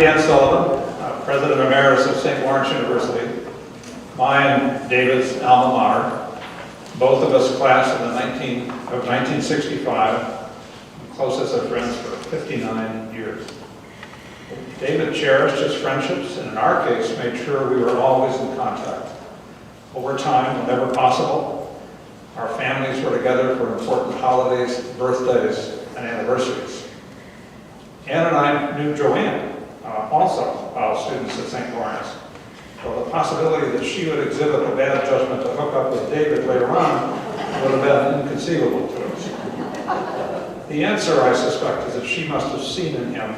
Dan Sullivan, President Emeritus of St. Lawrence University. My and David's alma mater, both of us class of 1965, closest of friends for 59 years. David cherished his friendships and in our case made sure we were always in contact. Over time, whenever possible, our families were together for important holidays, birthdays, and anniversaries. Ann and I knew Joanne, also students at St. Lawrence. So the possibility that she would exhibit a bad judgment to hook up with David later on would have been inconceivable to us. The answer, I suspect, is that she must have seen in him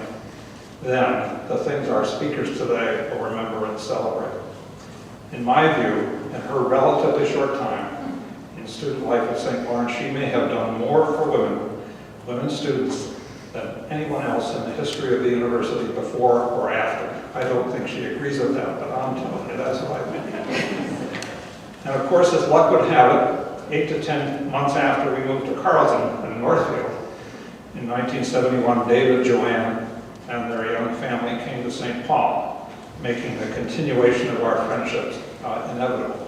then the things our speakers today will remember and celebrate. In my view, in her relatively short time in student life at St. Lawrence, she may have done more for women students, than anyone else in the history of the university before or after. I don't think she agrees with that, but I'm telling you, that's what I think. And of course, as luck would have it, 8 to 10 months after we moved to Carleton in Northfield, in 1971, David, Joanne, and their young family came to St. Paul, making the continuation of our friendships inevitable.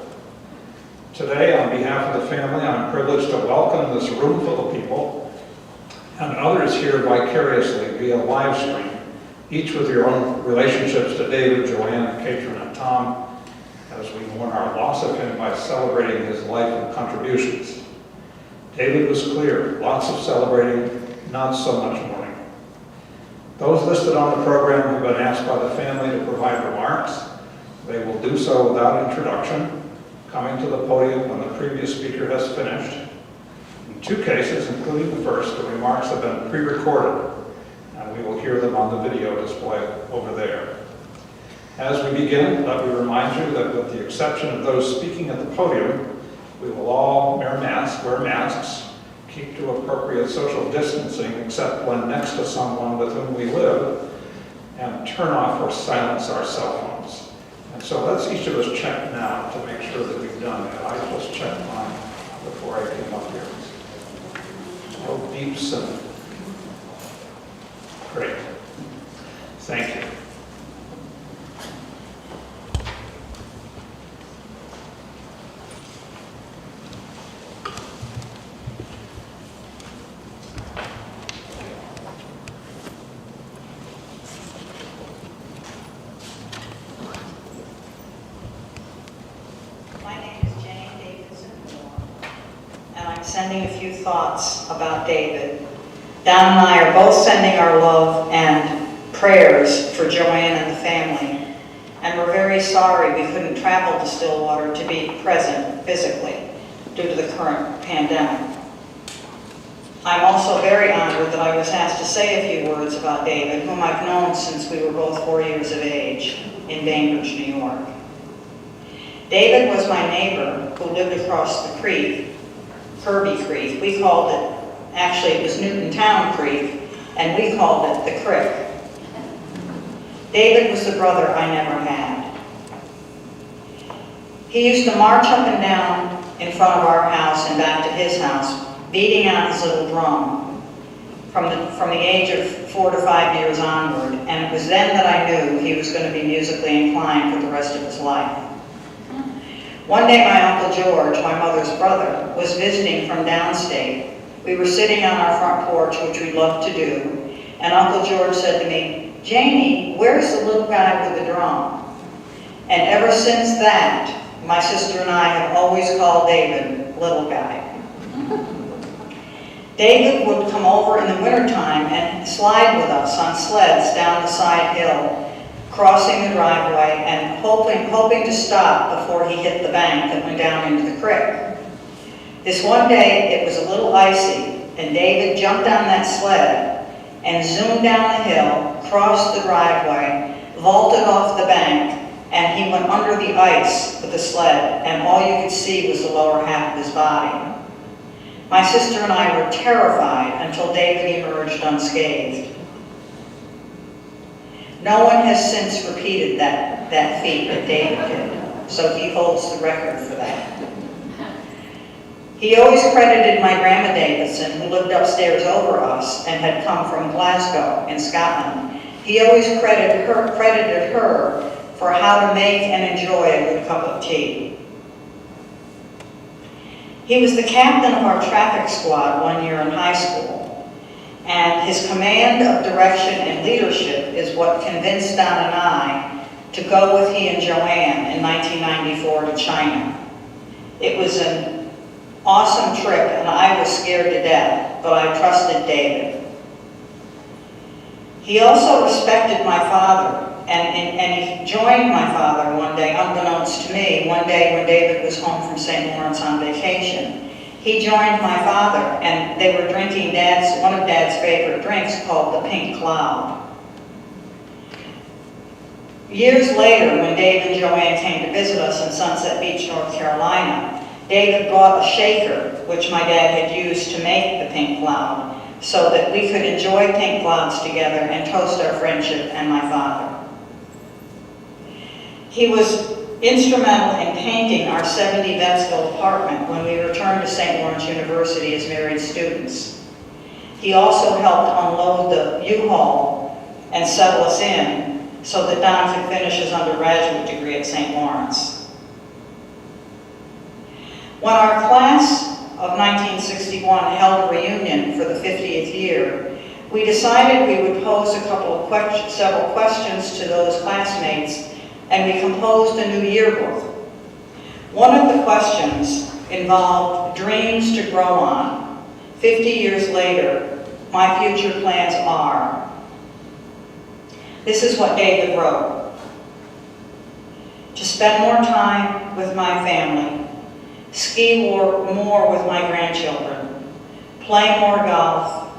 Today, on behalf of the family, I'm privileged to welcome this room full of people and others here vicariously via live stream, each with your own relationships to David, Joanne, Katrin, and Tom, as we mourn our loss of him by celebrating his life and contributions. David was clear, lots of celebrating, not so much mourning. Those listed on the program have been asked by the family to provide remarks. They will do so without introduction, coming to the podium when the previous speaker has finished. In 2 cases, including the first, the remarks have been pre-recorded, and we will hear them on the video display over there. As we begin, let me remind you that with the exception of those speaking at the podium, we will all wear masks, keep to appropriate social distancing except when next to someone with whom we live, and turn off or silence our cell phones. And so let's each of us check now to make sure that we've done that. I just checked mine before I came up here. No beeps and great. Thank you. Sending a few thoughts about David. Don and I are both sending our love and prayers for Joanne and the family, and we're very sorry we couldn't travel to Stillwater to be present physically due to the current pandemic. I'm also very honored that I was asked to say a few words about David, whom I've known since we were both 4 years of age in Bainbridge, New York. David was my neighbor who lived across the creek, Kirby Creek. We called it, actually it was Newtontown Creek, and we called it the Crick. David was the brother I never had. He used to march up and down in front of our house and back to his house, beating out his little drum from the age of 4 to 5 years onward, and it was then that I knew he was going to be musically inclined for the rest of his life. One day my Uncle George, my mother's brother, was visiting from downstate. We were sitting on our front porch, which we loved to do, and Uncle George said to me, "Janie, where's the little guy with the drum?" And ever since that, my sister and I have always called David Little Guy. David would come over in the wintertime and slide with us on sleds down the side hill, crossing the driveway and hoping to stop before he hit the bank that went down into the creek. This one day, it was a little icy, and David jumped on that sled and zoomed down the hill, crossed the driveway, vaulted off the bank, and he went under the ice with the sled, and all you could see was the lower half of his body. My sister and I were terrified until David emerged unscathed. No one has since repeated that feat that David did, so he holds the record for that. He always credited my Grandma Davidson, who lived upstairs over us and had come from Glasgow in Scotland, He always credited her for how to make and enjoy a good cup of tea. He was the captain of our traffic squad one year in high school, and his command of direction and leadership is what convinced Don and I to go with he and Joanne in 1994 to China. It was an awesome trip, and I was scared to death, but I trusted David. He also respected my father, and he joined my father one day, unbeknownst to me, one day when David was home from St. Lawrence on vacation. He joined my father, and they were drinking one of Dad's favorite drinks called the Pink Cloud. Years later, when Dave and Joanne came to visit us in Sunset Beach, North Carolina, David brought a shaker, which my dad had used to make the Pink Cloud, so that we could enjoy pink clouds together and toast our friendship and my father. He was instrumental in painting our 70 Vetsville apartment when we returned to St. Lawrence University as married students. He also helped unload the U-Haul and settle us in so that Don could finish his undergraduate degree at St. Lawrence. When our class of 1961 held a reunion for the 50th year, we decided we would pose several questions to those classmates, and we composed a new yearbook. One of the questions involved dreams to grow on. 50 years later, my future plans are. This is what David wrote. To spend more time with my family, ski more with my grandchildren, play more golf,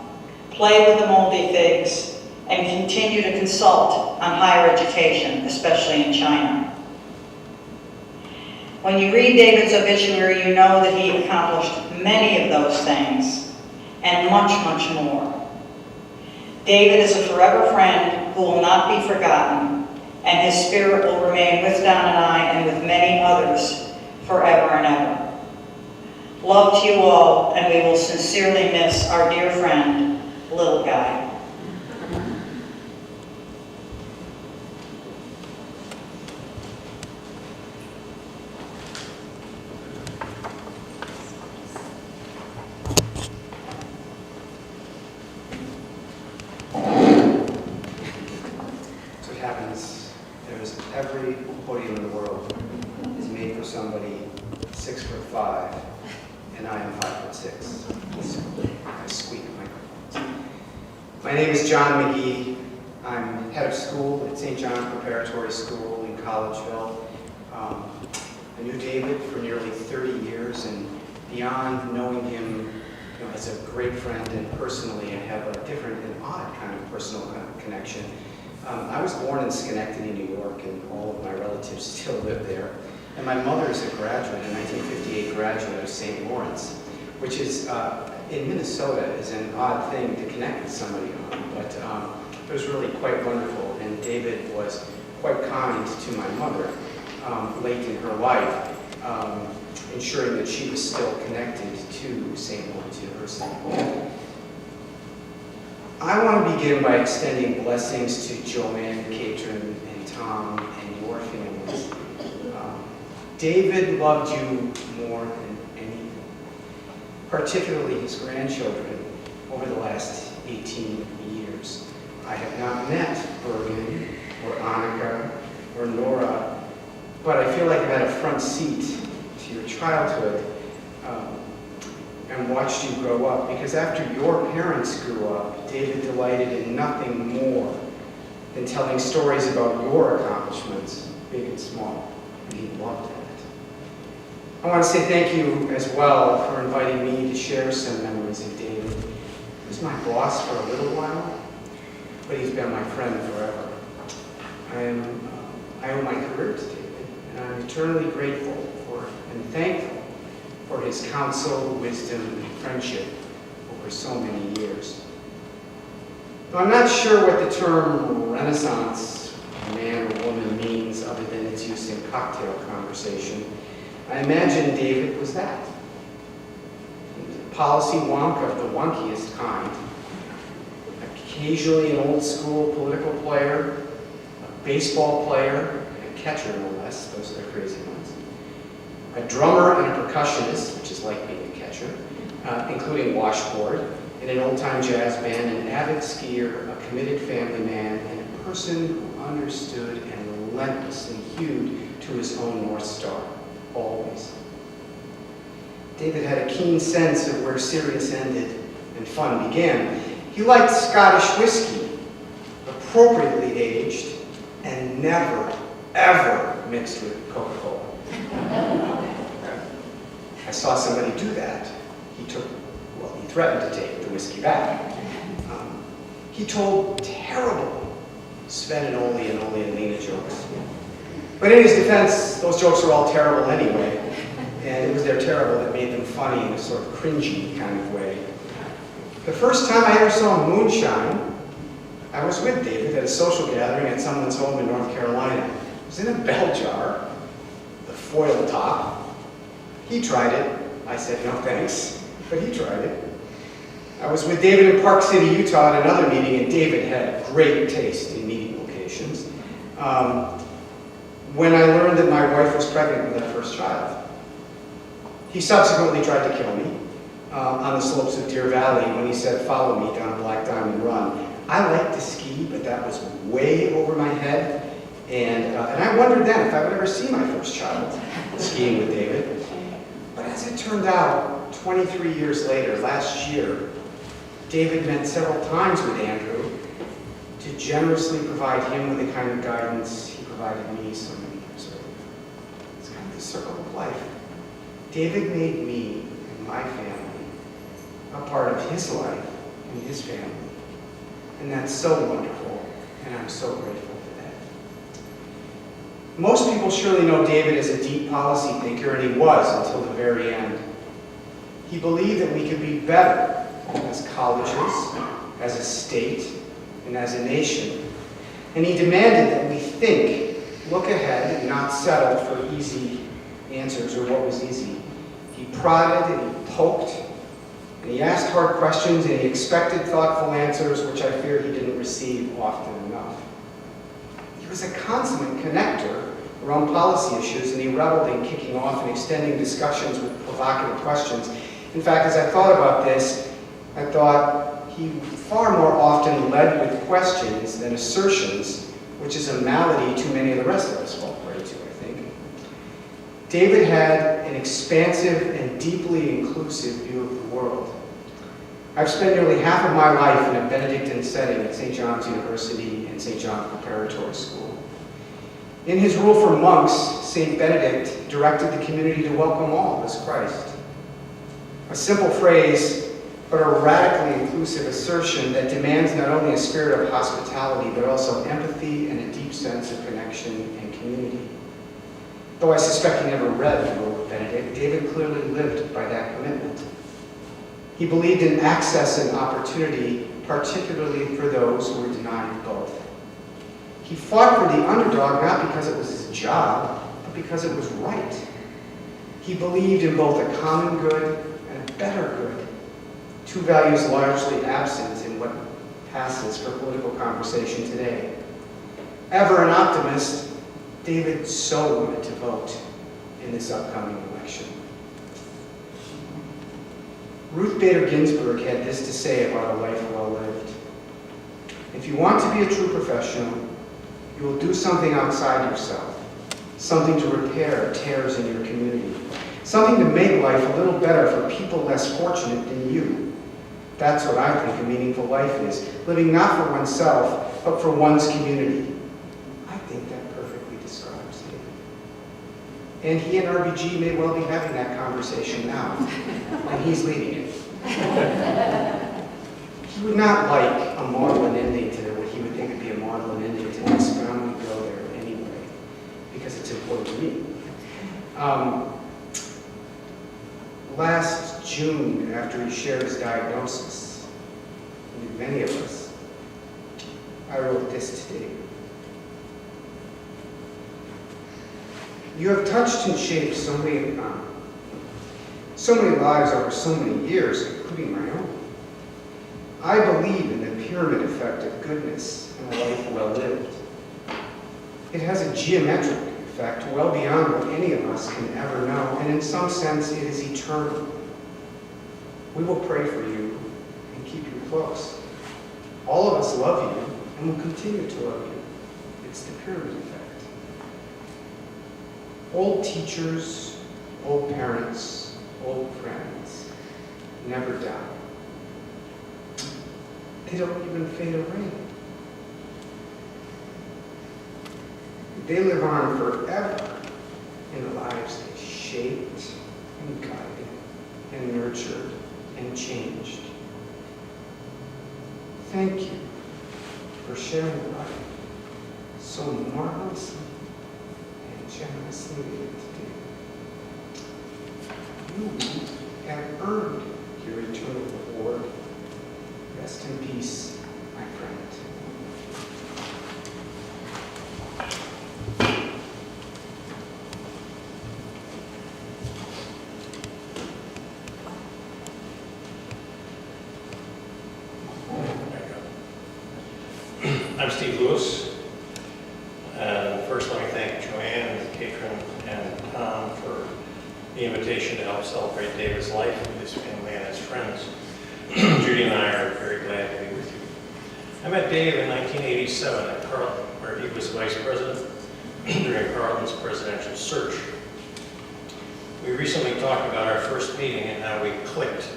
play with the moldy figs, and continue to consult on higher education, especially in China. When you read David's obituary, you know that he accomplished many of those things, and much, much more. David is a forever friend who will not be forgotten, and his spirit will remain with Don and I and with many others forever and ever. Love to you all, and we will sincerely miss our dear friend, Little Guy. That's what happens. Every podium in the world is made for somebody 6'5", and I am 5'6". I squeak microphones. My name is John McGee. I'm head of school at St. John's Preparatory School in Collegeville. I knew David for nearly 30 years, and beyond knowing him as a great friend and personally, I have a different and odd kind of personal connection. I was born in Schenectady, New York, and all of my relatives still live there. And my mother is a graduate, a 1958 graduate of St. Lawrence, which is, in Minnesota, is an odd thing to connect with somebody on, but it was really quite wonderful. And David was quite kind to my mother late in her life, ensuring that she was still connected to St. Lawrence University. I want to begin by extending blessings to Joanne, Katrin, and Tom, and your families. David loved you more than anything, particularly his grandchildren, over the last 18 years. I have not met Bergen, or Annika, or Nora, but I feel like I've had a front seat to your childhood and watched you grow up, because after your parents grew up, David delighted in nothing more than telling stories about your accomplishments, big and small, and he loved that. I want to say thank you as well for inviting me to share some memories of David. He was my boss for a little while, but he's been my friend forever. I owe my career to David, and I'm eternally grateful for and thankful for his counsel, wisdom, and friendship over so many years. Though I'm not sure what the term Renaissance man or woman means other than its use in cocktail conversation, I imagine David was that. He was a policy wonk of the wonkiest kind, a occasionally an old school political player, a baseball player, and a catcher no less, those are the crazy ones, a drummer and a percussionist, which is like being a catcher, including washboard, in an old-time jazz band, an avid skier, a committed family man, and a person who understood and relentlessly hewed to his own North Star, always. David had a keen sense of where serious ended and fun began. He liked Scottish whiskey, appropriately aged, and never, ever mixed with Coca-Cola. I saw somebody do that. He threatened to take the whiskey back. He told terrible Sven and Ole and Lena jokes. But in his defense, those jokes were all terrible anyway, and it was their terrible that made them funny in a sort of cringy kind of way. The first time I ever saw moonshine, I was with David at a social gathering at someone's home in North Carolina. It was in a bell jar, the foil top. He tried it. I said, no thanks, but he tried it. I was with David in Park City, Utah at another meeting, and David had great taste in meeting locations. When I learned that my wife was pregnant with our first child. He subsequently tried to kill me on the slopes of Deer Valley when he said, follow me down Black Diamond Run. I liked to ski, but that was way over my head. And I wondered then if I would ever see my first child skiing with David. But as it turned out, 23 years later, last year, David met several times with Andrew to generously provide him with the kind of guidance he provided me so many years earlier. It's kind of the circle of life. David made me and my family a part of his life and his family. And that's so wonderful, and I'm so grateful for that. Most people surely know David as a deep policy thinker, and he was until the very end. He believed that we could be better as colleges, as a state, and as a nation. And he demanded that we think, look ahead, and not settle for easy answers or what was easy. He prodded and he poked, and he asked hard questions, and he expected thoughtful answers, which I fear he didn't receive often enough. He was a consummate connector around policy issues, and he reveled in kicking off and extending discussions with provocative questions. In fact, as I thought about this, I thought he far more often led with questions than assertions, which is a malady too many of the rest of us fall prey to, I think. David had an expansive and deeply inclusive view of the world. I've spent nearly half of my life in a Benedictine setting at St. John's University and St. John Preparatory School. In his rule for monks, St. Benedict directed the community to welcome all as Christ. A simple phrase, but a radically inclusive assertion that demands not only a spirit of hospitality, but also empathy and a deep sense of connection and community. Though I suspect he never read the Rule of Benedict, David clearly lived by that commitment. He believed in access and opportunity, particularly for those who were denied both. He fought for the underdog not because it was his job, but because it was right. He believed in both a common good and a better good, two values largely absent in what passes for political conversation today. Ever an optimist, David so wanted to vote in this upcoming election. Ruth Bader Ginsburg had this to say about a life well lived. If you want to be a true professional, you will do something outside yourself, something to repair tears in your community, something to make life a little better for people less fortunate than you. That's what I think a meaningful life is, living not for oneself, but for one's community. I think that perfectly describes David. And he and RBG may well be having that conversation now, and he's leading it. He would not like a maudlin ending to what he would think would be a maudlin ending to this, but I'm going to go there anyway, because it's important to me. Last June, after he shared his diagnosis with many of us, I wrote this to David. You have touched and shaped so many lives over so many years, including my own. I believe in the pyramid effect of goodness and a life well lived. It has a geometric effect well beyond what any of us can ever know, and in some sense it is eternal. We will pray for you and keep you close. All of us love you and will continue to love you. It's the pyramid effect. Old teachers, old parents, old friends never die. They don't even fade away. They live on forever in the lives they shaped and guided and nurtured and changed. Thank you for sharing life so marvelously and generously today. You have earned your eternal reward. Rest in peace, my friend. I'm Steve Lewis. First, let me thank Joanne, Katrin, and Tom for the invitation to help celebrate David's life with his family and his friends. Judy and I are very glad to be with you. I met Dave in 1987 at Carleton, where he was vice president during Carleton's presidential search. We recently talked about our first meeting and how we clicked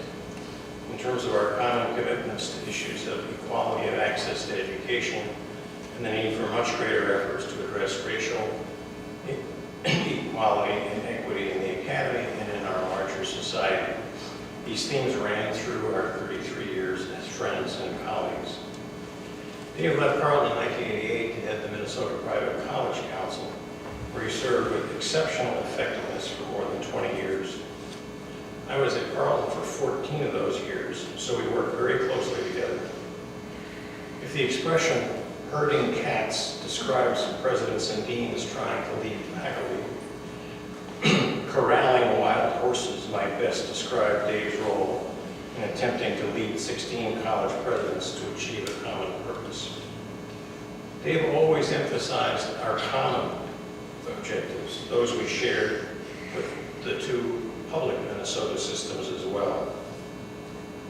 in terms of our common commitments to issues of equality of access to education and the need for much greater efforts to address racial equality and equity in the academy and in our larger society. These themes ran through our 33 years as friends and colleagues. Dave left Carleton in 1988 to head the Minnesota Private College Council, where he served with exceptional effectiveness for more than 20 years. I was at Carleton for 14 of those years, so we worked very closely together. If the expression herding cats describes presidents and deans trying to lead faculty, corralling wild horses might best describe Dave's role in attempting to lead 16 college presidents to achieve a common purpose. Dave always emphasized our common objectives, those we shared with the two public Minnesota systems as well.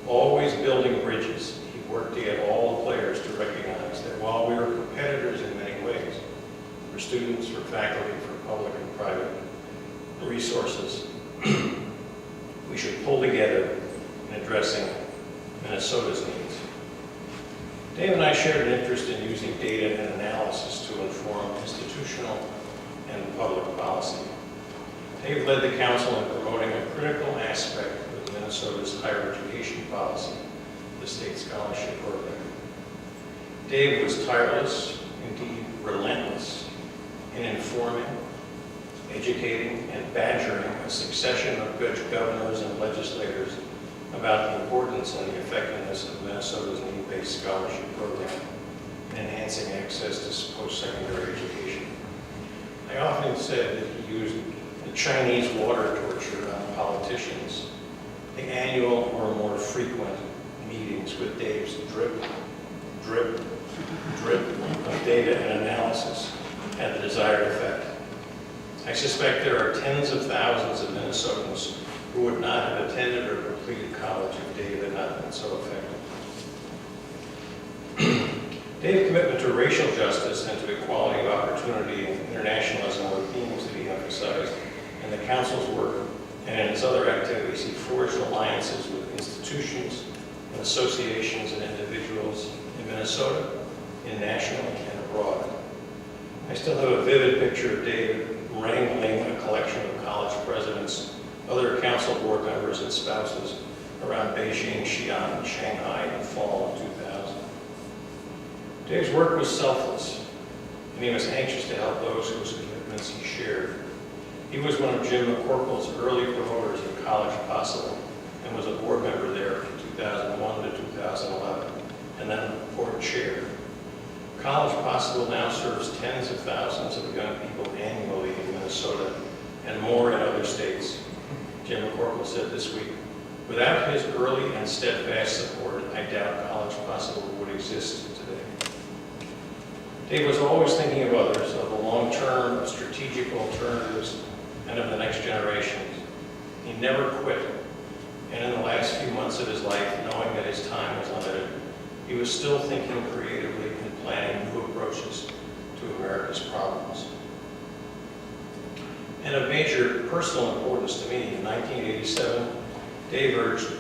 Always building bridges, he worked to get all the players to recognize that while we were competitors in many ways, for students, for faculty, for public and private resources, we should pull together in addressing Minnesota's needs. Dave and I shared an interest in using data and analysis to inform institutional and public policy. Dave led the council in promoting a critical aspect of Minnesota's higher education policy, the state scholarship program. Dave was tireless, indeed relentless, in informing, educating, and badgering a succession of governors and legislators about the importance and the effectiveness of Minnesota's need-based scholarship program in enhancing access to post-secondary education. I often said that he used the Chinese water torture on politicians, the annual or more frequent meetings with Dave's drip, drip, drip of data and analysis had the desired effect. I suspect there are tens of thousands of Minnesotans who would not have attended or completed college if Dave had not been so effective. Dave's commitment to racial justice and to equality of opportunity and internationalism were themes that he emphasized in the council's work, and in his other activities he forged alliances with institutions and associations and individuals in Minnesota, in national and abroad. I still have a vivid picture of Dave wrangling a collection of college presidents, other council board members, and spouses around Beijing, Xi'an, and Shanghai in the fall of 2000. Dave's work was selfless, and he was anxious to help those whose commitments he shared. He was one of Jim McCorkle's early promoters of College Possible, and was a board member there from 2001 to 2011, and then board chair. College Possible now serves tens of thousands of young people annually in Minnesota and more in other states. Jim McCorkle said this week, Without his early and steadfast support, I doubt college possibly would exist today. Dave was always thinking of others, of the long term, of strategic alternatives, and of the next generation. He never quit, and in the last few months of his life, knowing that his time was limited, he was still thinking creatively and planning new approaches to America's problems. And of major personal importance to me, in 1987, Dave urged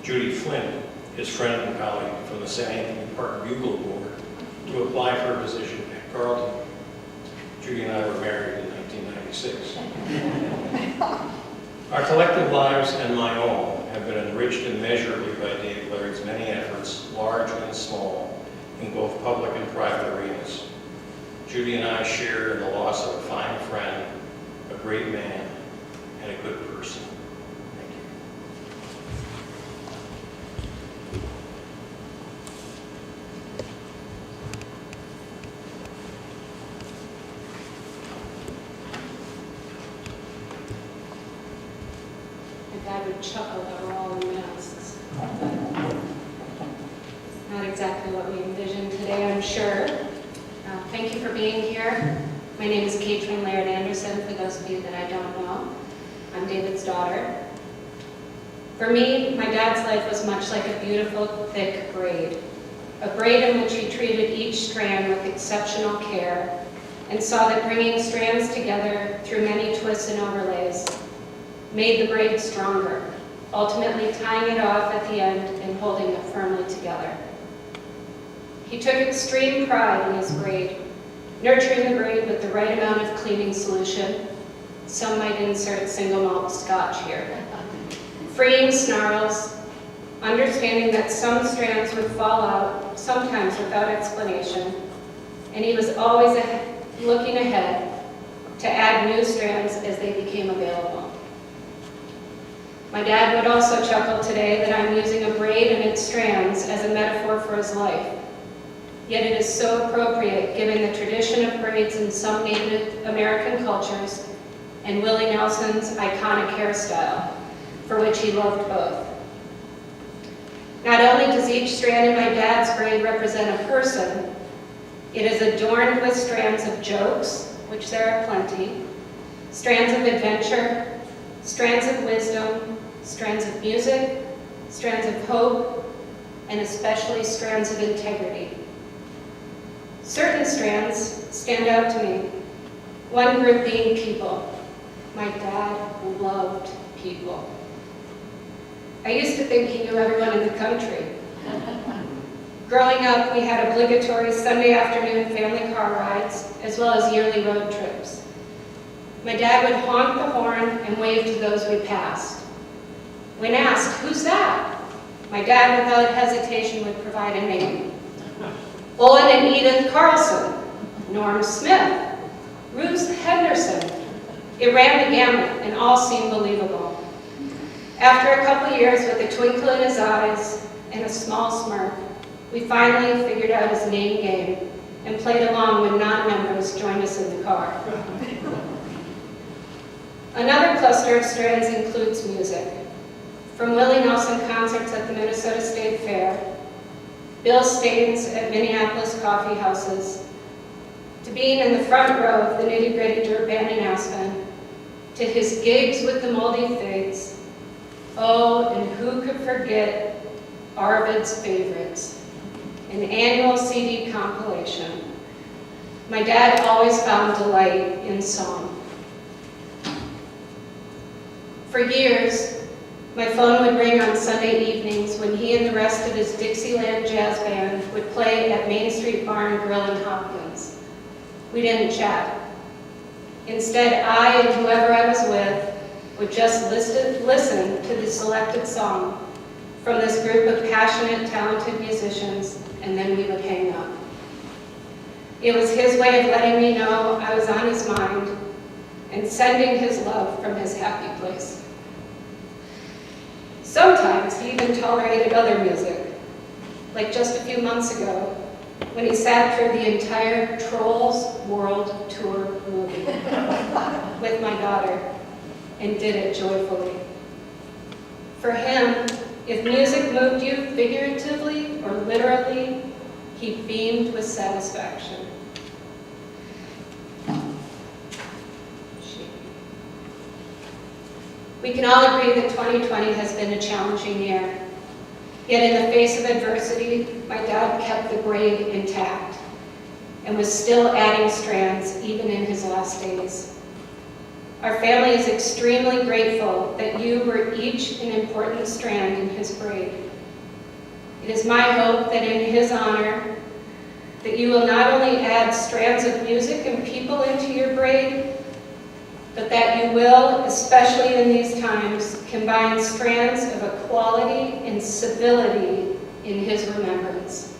Judy Flynn, his friend and colleague from the St. Anthony Park Bugle Board, to apply for a position at Carleton. Judy and I were married in 1996. Our collective lives and my own have been enriched immeasurably by Dave Laird's many efforts, large and small, in both public and private arenas. Judy and I share in the loss of a fine friend, a great man, and a good person. Thank you. My dad would chuckle that we're all in masks. Not exactly what we envisioned today, I'm sure. Thank you for being here. My name is Laird Anderson, for those of you that I don't know. I'm David's daughter. For me, my dad's life was much like a beautiful, thick braid. A braid in which he treated each strand with exceptional care and saw that bringing strands together through many twists and overlays made the braid stronger, ultimately tying it off at the end and holding it firmly together. He took extreme pride in his braid, nurturing the braid with the right amount of cleaning solution. Some might insert single malt scotch here. Freeing snarls, understanding that some strands would fall out, sometimes without explanation, and he was always looking ahead to add new strands as they became available. My dad would also chuckle today that I'm using a braid and its strands as a metaphor for his life. Yet it is so appropriate given the tradition of braids in some Native American cultures and Willie Nelson's iconic hairstyle, for which he loved both. Not only does each strand in my dad's braid represent a person, it is adorned with strands of jokes, which there are plenty, strands of adventure, strands of wisdom, strands of music, strands of hope, and especially strands of integrity. Certain strands stand out to me. One group being people. My dad loved people. I used to think he knew everyone in the country. Growing up, we had obligatory Sunday afternoon family car rides, as well as yearly road trips. My dad would honk the horn and wave to those we passed. When asked, "Who's that?" my dad, without hesitation, would provide a name. Olin and Edith Carlson, Norm Smith, Ruth Henderson. It ran the gamut, and all seemed believable. After a couple years, with a twinkle in his eyes and a small smirk, we finally figured out his name game and played along when non-members joined us in the car. Another cluster of strands includes music. From Willie Nelson concerts at the Minnesota State Fair, Bill Staines at Minneapolis coffee houses, to being in the front row of the Nitty Gritty Dirt Band in Aspen, to his gigs with the Moldy Figs. Oh, and who could forget Arvid's Favorites, an annual CD compilation. My dad always found delight in song. For years, my phone would ring on Sunday evenings when he and the rest of his Dixieland Jazz Band would play at Main Street Bar and Grill in Hopkins. We didn't chat. Instead, I and whoever I was with would just listen to the selected song from this group of passionate, talented musicians, and then we would hang up. It was his way of letting me know I was on his mind and sending his love from his happy place. Sometimes he even tolerated other music, like just a few months ago, when he sat through the entire Trolls World Tour movie with my daughter and did it joyfully. For him, if music moved you figuratively or literally, he beamed with satisfaction. We can all agree that 2020 has been a challenging year. Yet in the face of adversity, my dad kept the braid intact and was still adding strands even in his last days. Our family is extremely grateful that you were each an important strand in his braid. It is my hope that in his honor, that you will not only add strands of music and people into your braid, but that you will, especially in these times, combine strands of equality and civility in his remembrance.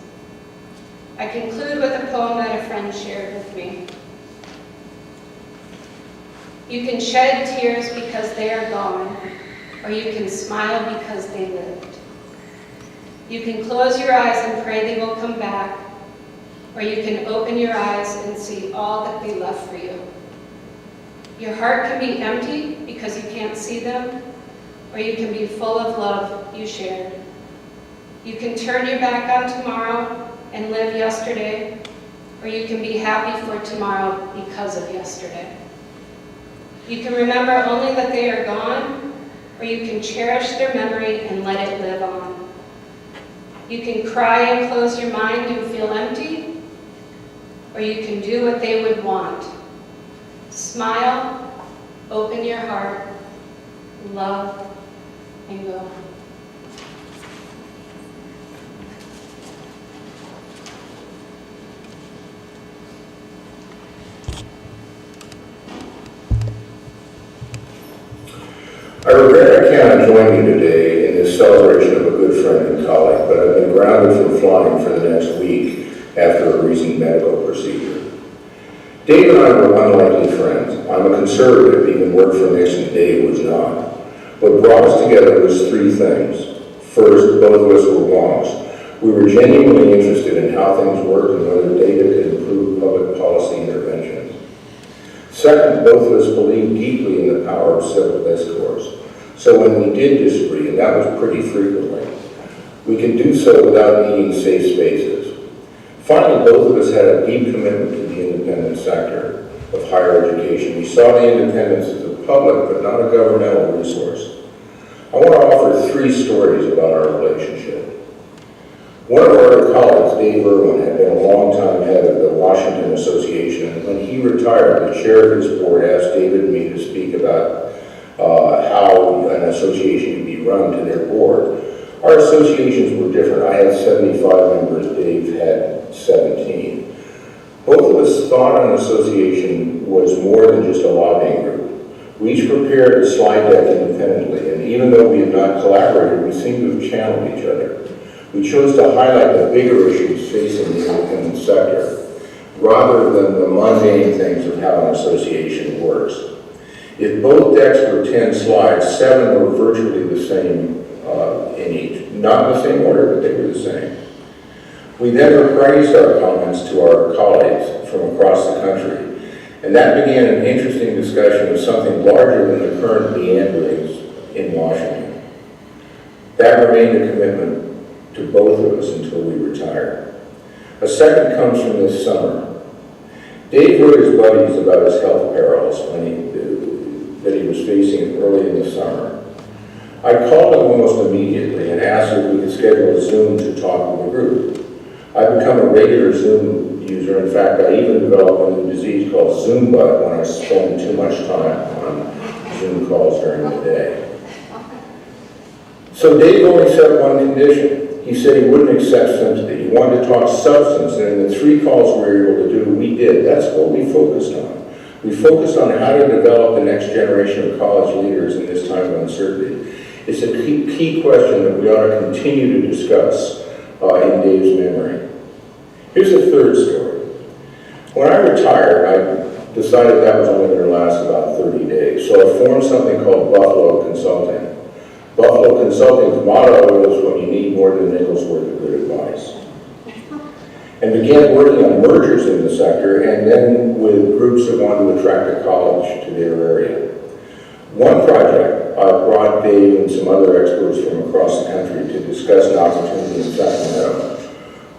I conclude with a poem that a friend shared with me. You can shed tears because they are gone, or you can smile because they lived. You can close your eyes and pray they will come back, or you can open your eyes and see all that they left for you. Your heart can be empty because you can't see them, or you can be full of love you shared. You can turn your back on tomorrow and live yesterday, or you can be happy for tomorrow because of yesterday. You can remember only that they are gone, or you can cherish their memory and let it live on. You can cry and close your mind and feel empty, or you can do what they would want. Smile, open your heart, love, and go. I regret I cannot join you today in this celebration of a good friend and colleague, but I've been grounded from flying for the next week after a recent medical procedure. Dave and I were unlikely friends. I'm a conservative, even work for Nixon. Dave was not. What brought us together was three things. First, both of us were wonks. We were genuinely interested in how things work and whether data could improve public policy interventions. Second, both of us believed deeply in the power of civil discourse. So when we did disagree, and that was pretty frequently, we could do so without needing safe spaces. Finally, both of us had a deep commitment to the independent sector of higher education. We saw the independence as a public, but not a governmental resource. I want to offer three stories about our relationship. One of our colleagues, Dave Irwin, had been a long-time head of the Washington Association, and when he retired, the chair of his board asked David and me to speak about how an association could be run to their board. Our associations were different. I had 75 members, Dave had 17. Both of us thought an association was more than just a lobbying group. We each prepared a slide deck independently, and even though we had not collaborated, we seemed to have channeled each other. We chose to highlight the bigger issues facing the independent sector, rather than the mundane things of how an association works. If both decks were 10 slides, 7 were virtually the same in each. Not in the same order, but they were the same. We then reprised our comments to our colleagues from across the country, and that began an interesting discussion of something larger than the current meanderings in Washington. That remained a commitment to both of us until we retired. A second comes from this summer. Dave wrote his buddies about his health perils that he was facing early in the summer. I called him almost immediately and asked if we could schedule a Zoom to talk with the group. I've become a regular Zoom user. In fact, I even developed a new disease called Zoom butt when I spend too much time on Zoom calls during the day. So Dave only set one condition. He said he wouldn't accept sympathy. He wanted to talk substance, and in the 3 calls we were able to do, we did. That's what we focused on. We focused on how to develop the next generation of college leaders in this time of uncertainty. It's a key question that we ought to continue to discuss in Dave's memory. Here's a third story. When I retired, I decided that was only going to last about 30 days, so I formed something called Buffalo Consulting. Buffalo Consulting's motto is when you need more than a nickel's worth of good advice. And began working on mergers in the sector and then with groups that wanted to attract a college to their area. One project brought Dave Dave and some other experts from across the country to discuss an opportunity in Sacramento,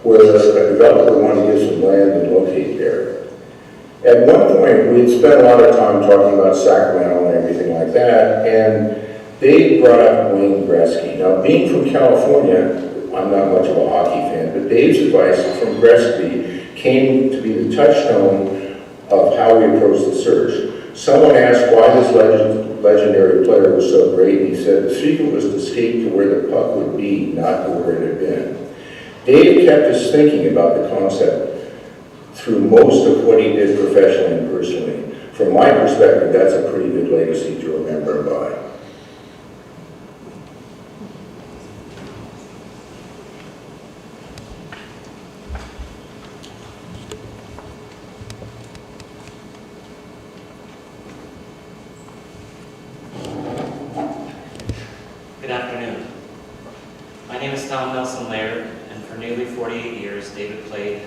where a developer wanted to get some land and locate there. At one point, we had spent a lot of time talking about Sacramento and everything like that, and Dave brought up Wayne Gretzky. Now, being from California, I'm not much of a hockey fan, but Dave's advice from Gretzky came to be the touchstone of how we approached the search. Someone asked why this legendary player was so great, and he said the secret was to skate to where the puck would be, not to where it had been. Dave kept us thinking about the concept through most of what he did professionally and personally. From my perspective, that's a pretty good legacy to remember him by. Good afternoon. My name is Tom Nelson Laird, and for nearly 48 years, David played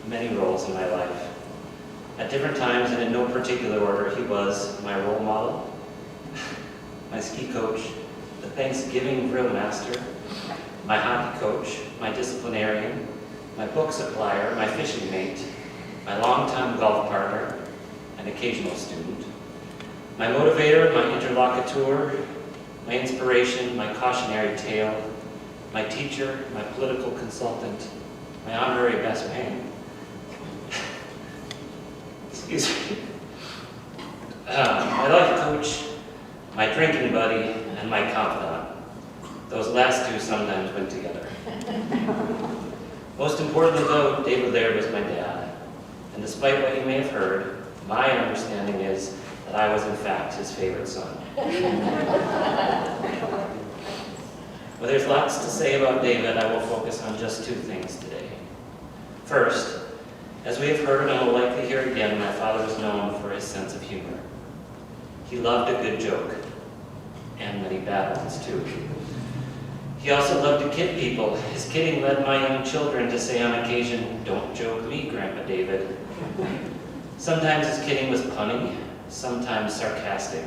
many roles in my life. At different times and in no particular order, he was my role model, my ski coach, the Thanksgiving grill master, my hockey coach, my disciplinarian, my book supplier, my fishing mate, my longtime golf partner, an occasional student, my motivator, my interlocutor, my inspiration, my cautionary tale, my teacher, my political consultant, my honorary best man. Excuse me. My life coach, my drinking buddy, and my confidant. Those last two sometimes went together. Most importantly though, David Laird was my dad. And despite what you may have heard, my understanding is that I was in fact his favorite son. Well, there's lots to say about David. I will focus on just two things today. First, as we have heard and will likely hear again, my father was known for his sense of humor. He loved a good joke, and many bad ones too. He also loved to kid people. His kidding led my young children to say on occasion, "Don't joke me, Grandpa David." Sometimes his kidding was punny, sometimes sarcastic.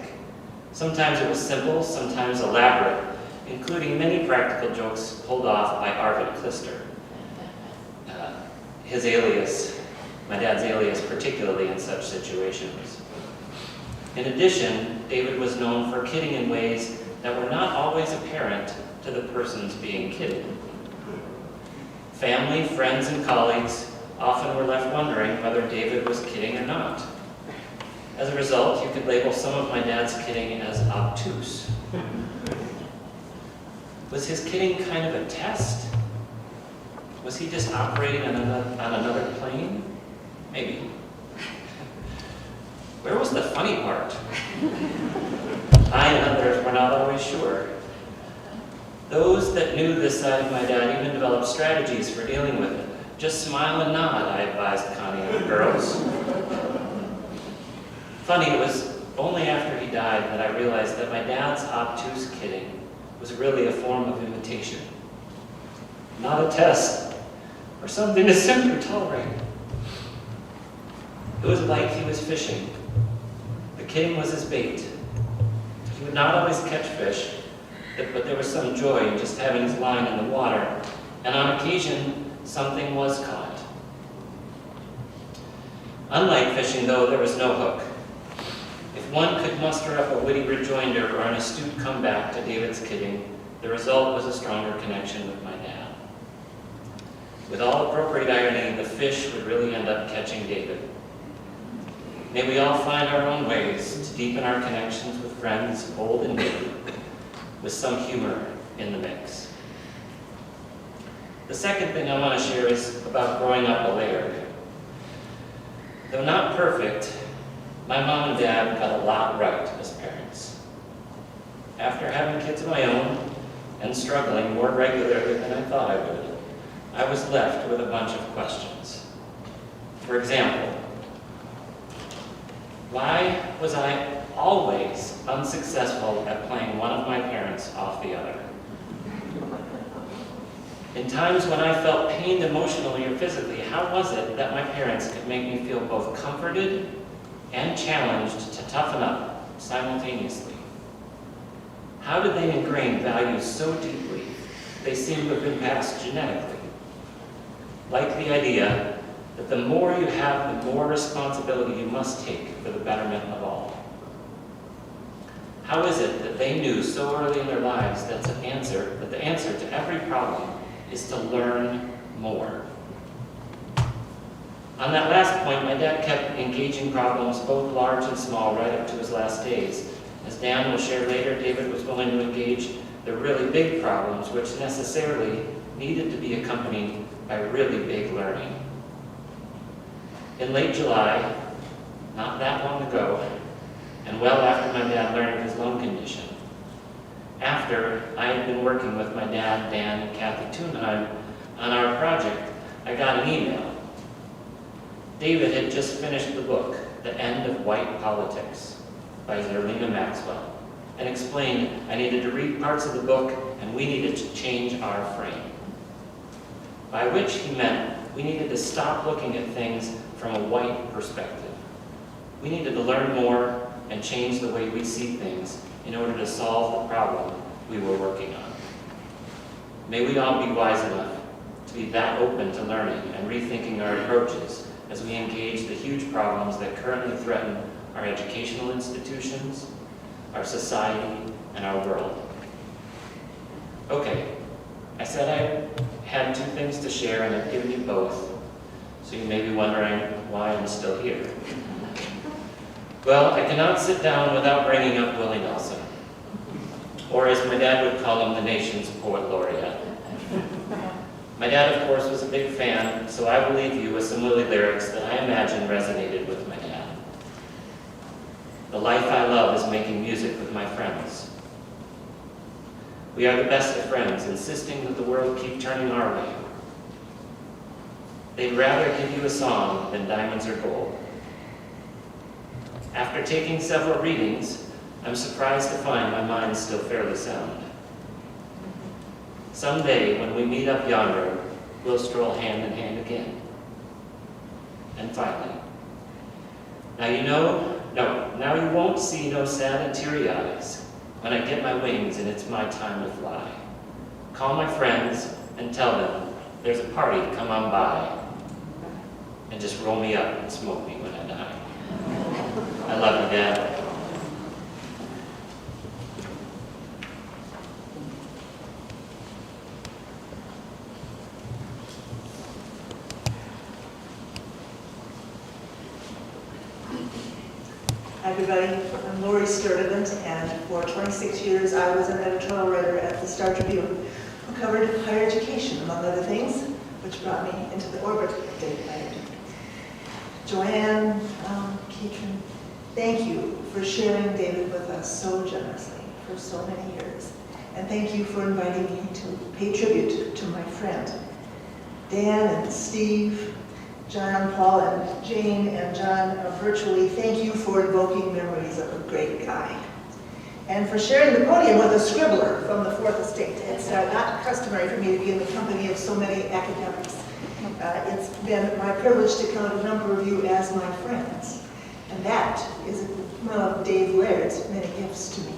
Sometimes it was simple, sometimes elaborate, including many practical jokes pulled off by Arvid Klister. His alias, my dad's alias, particularly in such situations. In addition, David was known for kidding in ways that were not always apparent to the persons being kidded. Family, friends, and colleagues often were left wondering whether David was kidding or not. As a result, you could label some of my dad's kidding as obtuse. Was his kidding kind of a test? Was he just operating on another plane? Maybe. Where was the funny part? I and others were not always sure. Those that knew this side of my dad even developed strategies for dealing with it. Just smile and nod, I advised Connie and the girls. Funny, it was only after he died that I realized that my dad's obtuse kidding was really a form of imitation. Not a test, or something to simply tolerate. It was like he was fishing. The kidding was his bait. He would not always catch fish, but there was some joy in just having his line in the water, and on occasion, something was caught. Unlike fishing, though, there was no hook. If one could muster up a witty rejoinder or an astute comeback to David's kidding, the result was a stronger connection with my dad. With all appropriate irony, the fish would really end up catching David. May we all find our own ways to deepen our connections with friends, old and new, with some humor in the mix. The second thing I want to share is about growing up a Laird. Though not perfect, my mom and dad got a lot right as parents. After having kids of my own and struggling more regularly than I thought I would, I was left with a bunch of questions. For example, why was I always unsuccessful at playing one of my parents off the other? In times when I felt pained emotionally or physically, how was it that my parents could make me feel both comforted and challenged to toughen up simultaneously? How did they ingrain values so deeply they seem to have been passed genetically? Like the idea that the more you have, the more responsibility you must take for the betterment of all. How is it that they knew so early in their lives that the answer to every problem is to learn more? On that last point, my dad kept engaging problems, both large and small, right up to his last days. As Dan will share later, David was willing to engage the really big problems, which necessarily needed to be accompanied by really big learning. In late July, not that long ago, and well after my dad learned of his lung condition, after I had been working with my dad, Dan, and Kathy Thunheim on our project, I got an email. David had just finished the book, The End of White Politics, by Zerlina Maxwell, and explained I needed to read parts of the book and we needed to change our frame. By which he meant we needed to stop looking at things from a white perspective. We needed to learn more and change the way we see things in order to solve the problem we were working on. May we all be wise enough to be that open to learning and rethinking our approaches as we engage the huge problems that currently threaten our educational institutions, our society, and our world. Okay, I said I had 2 things to share and I've given you both, so you may be wondering why I'm still here. Well, I cannot sit down without bringing up Willie Nelson, or as my dad would call him, the nation's poet laureate. My dad, of course, was a big fan, so I will leave you with some Willie lyrics that I imagine resonated with my dad. The life I love is making music with my friends. We are the best of friends, insisting that the world keep turning our way. They'd rather give you a song than diamonds or gold. After taking several readings, I'm surprised to find my mind still fairly sound. Someday, when we meet up yonder, we'll stroll hand in hand again. And finally, now you won't see no sad and teary eyes when I get my wings and it's my time to fly. Call my friends and tell them there's a party, come on by, and just roll me up and smoke me when I die. I love you, Dad. Hi everybody, I'm Lori Sturdivant, and for 26 years I was an editorial writer at the Star Tribune who covered higher education, among other things, which brought me into the orbit of David Laird. Joanne, Katrin, thank you for sharing David with us so generously for so many years. And thank you for inviting me to pay tribute to my friend. Dan and Steve, John, Paul, and Jane, and John virtually, thank you for invoking memories of a great guy. And for sharing the podium with a scribbler from the Fourth Estate. It's not customary for me to be in the company of so many academics. It's been my privilege to count a number of you as my friends. And that is one of Dave Laird's many gifts to me.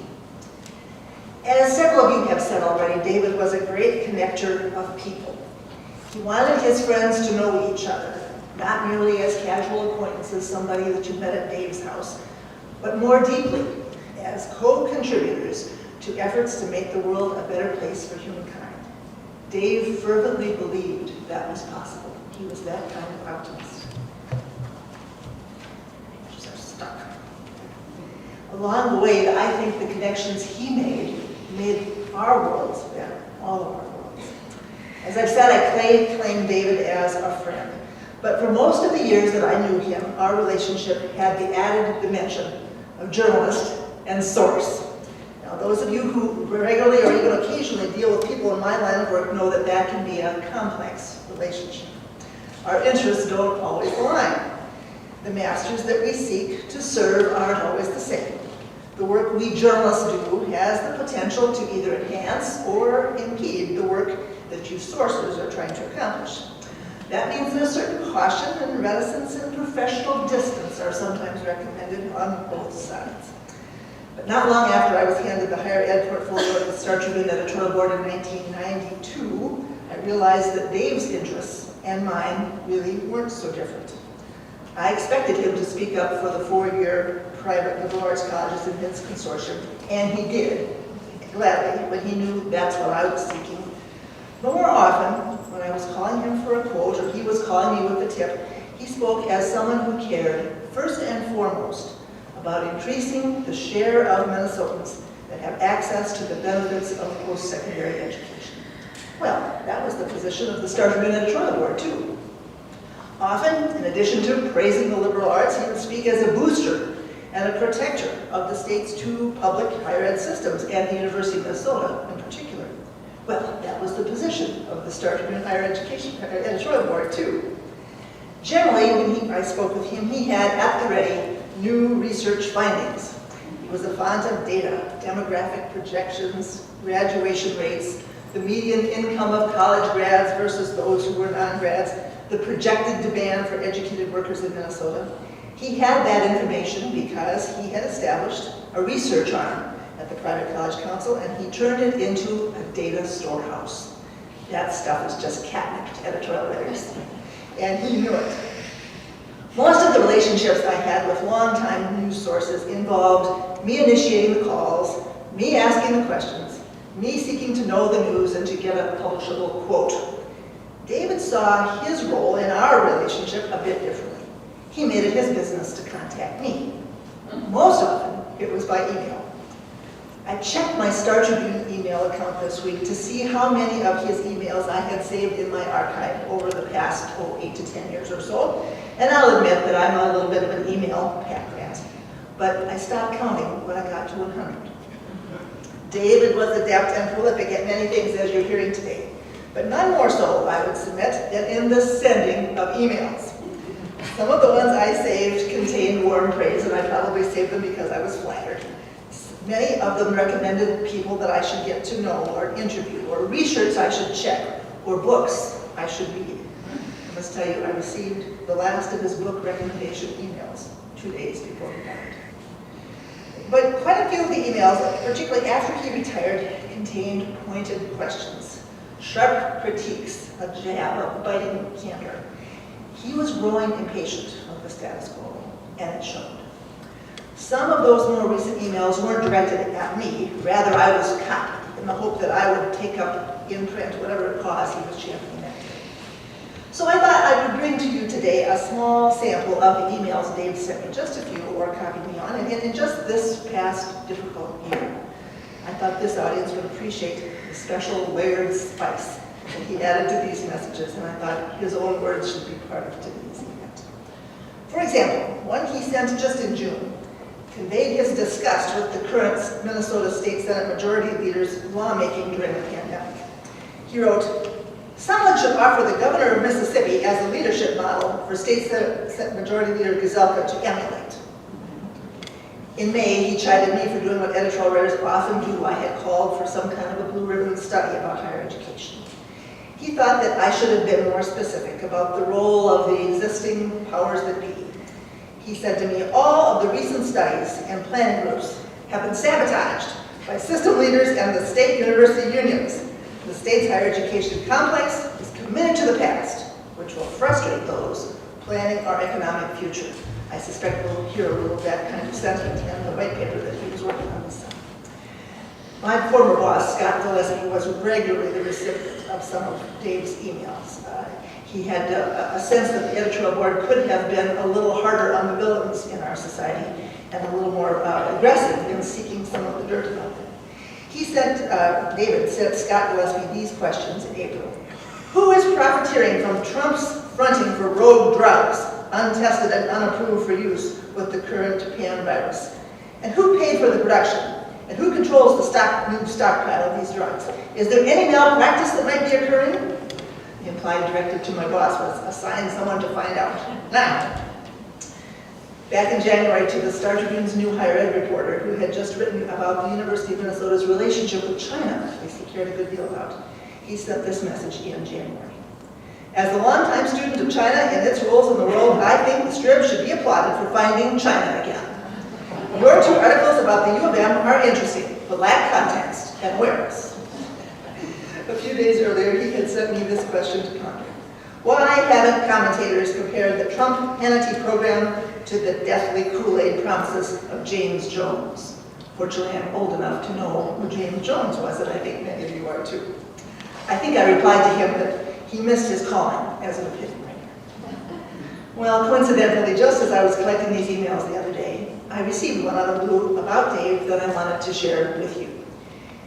As several of you have said already, David was a great connector of people. He wanted his friends to know each other, not merely as casual acquaintances, somebody that you met at Dave's house, but more deeply as co-contributors to efforts to make the world a better place for humankind. Dave fervently believed that was possible. He was that kind of optimist. Pages are stuck. Along the way, I think the connections he made our worlds better, all of our worlds. As I've said, I claim David as a friend. But for most of the years that I knew him, our relationship had the added dimension of journalist and source. Now, those of you who regularly or even occasionally deal with people in my line of work know that that can be a complex relationship. Our interests don't always align. The masters that we seek to serve aren't always the same. The work we journalists do has the potential to either enhance or impede the work that you sourcers are trying to accomplish. That means that a certain caution and reticence and professional distance are sometimes recommended on both sides. But not long after I was handed the higher ed portfolio of the Star Tribune editorial board in 1992, I realized that Dave's interests and mine really weren't so different. I expected him to speak up for the 4-year private liberal arts colleges in his consortium, and he did, gladly, when he knew that's what I was seeking. But more often, when I was calling him for a quote, or he was calling me with a tip, he spoke as someone who cared, first and foremost, about increasing the share of Minnesotans that have access to the benefits of post-secondary education. Well, that was the position of the Star Tribune editorial board, too. Often, in addition to praising the liberal arts, he would speak as a booster and a protector of the state's 2 public higher ed systems and the University of Minnesota in particular. Well, that was the position of the Star Tribune Higher Education editorial board, too. Generally, when I spoke with him, he had at the ready new research findings. He was a font of data, demographic projections, graduation rates, the median income of college grads versus those who were non-grads, the projected demand for educated workers in Minnesota. He had that information because he had established a research arm at the Private College Council, and he turned it into a data storehouse. That stuff is just catnip to editorial editors, and he knew it. Most of the relationships I had with longtime news sources involved me initiating the calls, me asking the questions, me seeking to know the news and to get a publishable quote. David saw his role in our relationship a bit differently. He made it his business to contact me. Most often, it was by email. I checked my Star Tribune email account this week to see how many of his emails I had saved in my archive over the past 8 to 10 years or so. And I'll admit that I'm a little bit of an email pack rat. But I stopped counting when I got to 100. David was adept and prolific at many things, as you're hearing today. But none more so, I would submit, than in the sending of emails. Some of the ones I saved contained warm praise, and I probably saved them because I was flattered. Many of them recommended people that I should get to know or interview, or research I should check, or books I should read. I must tell you, I received the last of his book recommendation emails 2 days before he died. But quite a few of the emails, particularly after he retired, contained pointed questions, sharp critiques, a jab, a biting candor. He was growing impatient of the status quo, and it showed. Some of those more recent emails weren't directed at me, rather I was copied in the hope that I would take up in print whatever cause he was championing that day. So I thought I would bring to you today a small sample of the emails Dave sent me, just a few, or copied me on, and in just this past difficult year. I thought this audience would appreciate the special Laird spice that he added to these messages, and I thought his own words should be part of today's event. For example, one he sent just in June conveyed his disgust with the current Minnesota State Senate Majority Leader's lawmaking during the pandemic. He wrote, "Someone should offer the governor of Mississippi as a leadership model for State Senate Majority Leader Gazelka to emulate." In May, he chided me for doing what editorial writers often do. I had called for some kind of a blue ribbon study about higher education. He thought that I should have been more specific about the role of the existing powers that be. He said to me, "All of the recent studies and planning groups have been sabotaged by system leaders and the state university unions. The state's higher education complex is committed to the past, which will frustrate those planning our economic future." I suspect we'll hear a little of that kind of sentiment in the white paper that he was working on this summer. My former boss, Scott Gillespie, was regularly the recipient of some of Dave's emails. He had a sense that the editorial board could have been a little harder on the villains in our society and a little more aggressive in seeking some of the dirt about them. David sent Scott Gillespie these questions in April. Who is profiteering from Trump's fronting for rogue drugs, untested and unapproved for use with the current pan virus? And who paid for the production? And who controls the new stockpile of these drugs? Is there any malpractice that might be occurring? The implied directive to my boss was assign someone to find out. Now, back in January, to the Star Tribune's new higher ed reporter, who had just written about the University of Minnesota's relationship with China, at least he cared a good deal about, he sent this message in January. As a longtime student of China and its roles in the world, I think the Strib should be applauded for finding China again. Your two articles about the U of M are interesting, but lack context and awareness. A few days earlier, he had sent me this question to ponder. Why haven't commentators compared the Trump-Hannity program to the deathly Kool-Aid promises of James Jones? Fortunately, I'm old enough to know who James Jones was, and I think many of you are too. I think I replied to him that he missed his calling as an opinion writer. Well, coincidentally, just as I was collecting these emails the other day, I received one out of the blue about Dave that I wanted to share with you.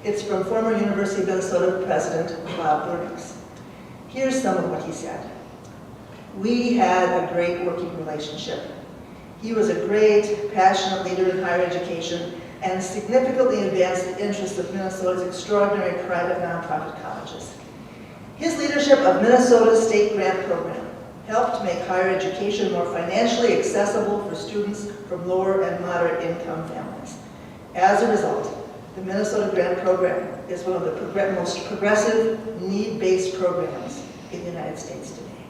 It's from former University of Minnesota President Bob Burnix. Here's some of what he said. We had a great working relationship. He was a great, passionate leader in higher education and significantly advanced the interests of Minnesota's extraordinary private nonprofit colleges. His leadership of Minnesota's state grant program helped make higher education more financially accessible for students from lower and moderate income families. As a result, the Minnesota Grant Program is one of the most progressive, need-based programs in the United States today.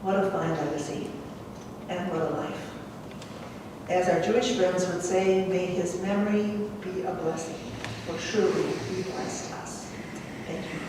What a fine legacy, and what a life. As our Jewish friends would say, may his memory be a blessing, for surely he blessed us. Thank you.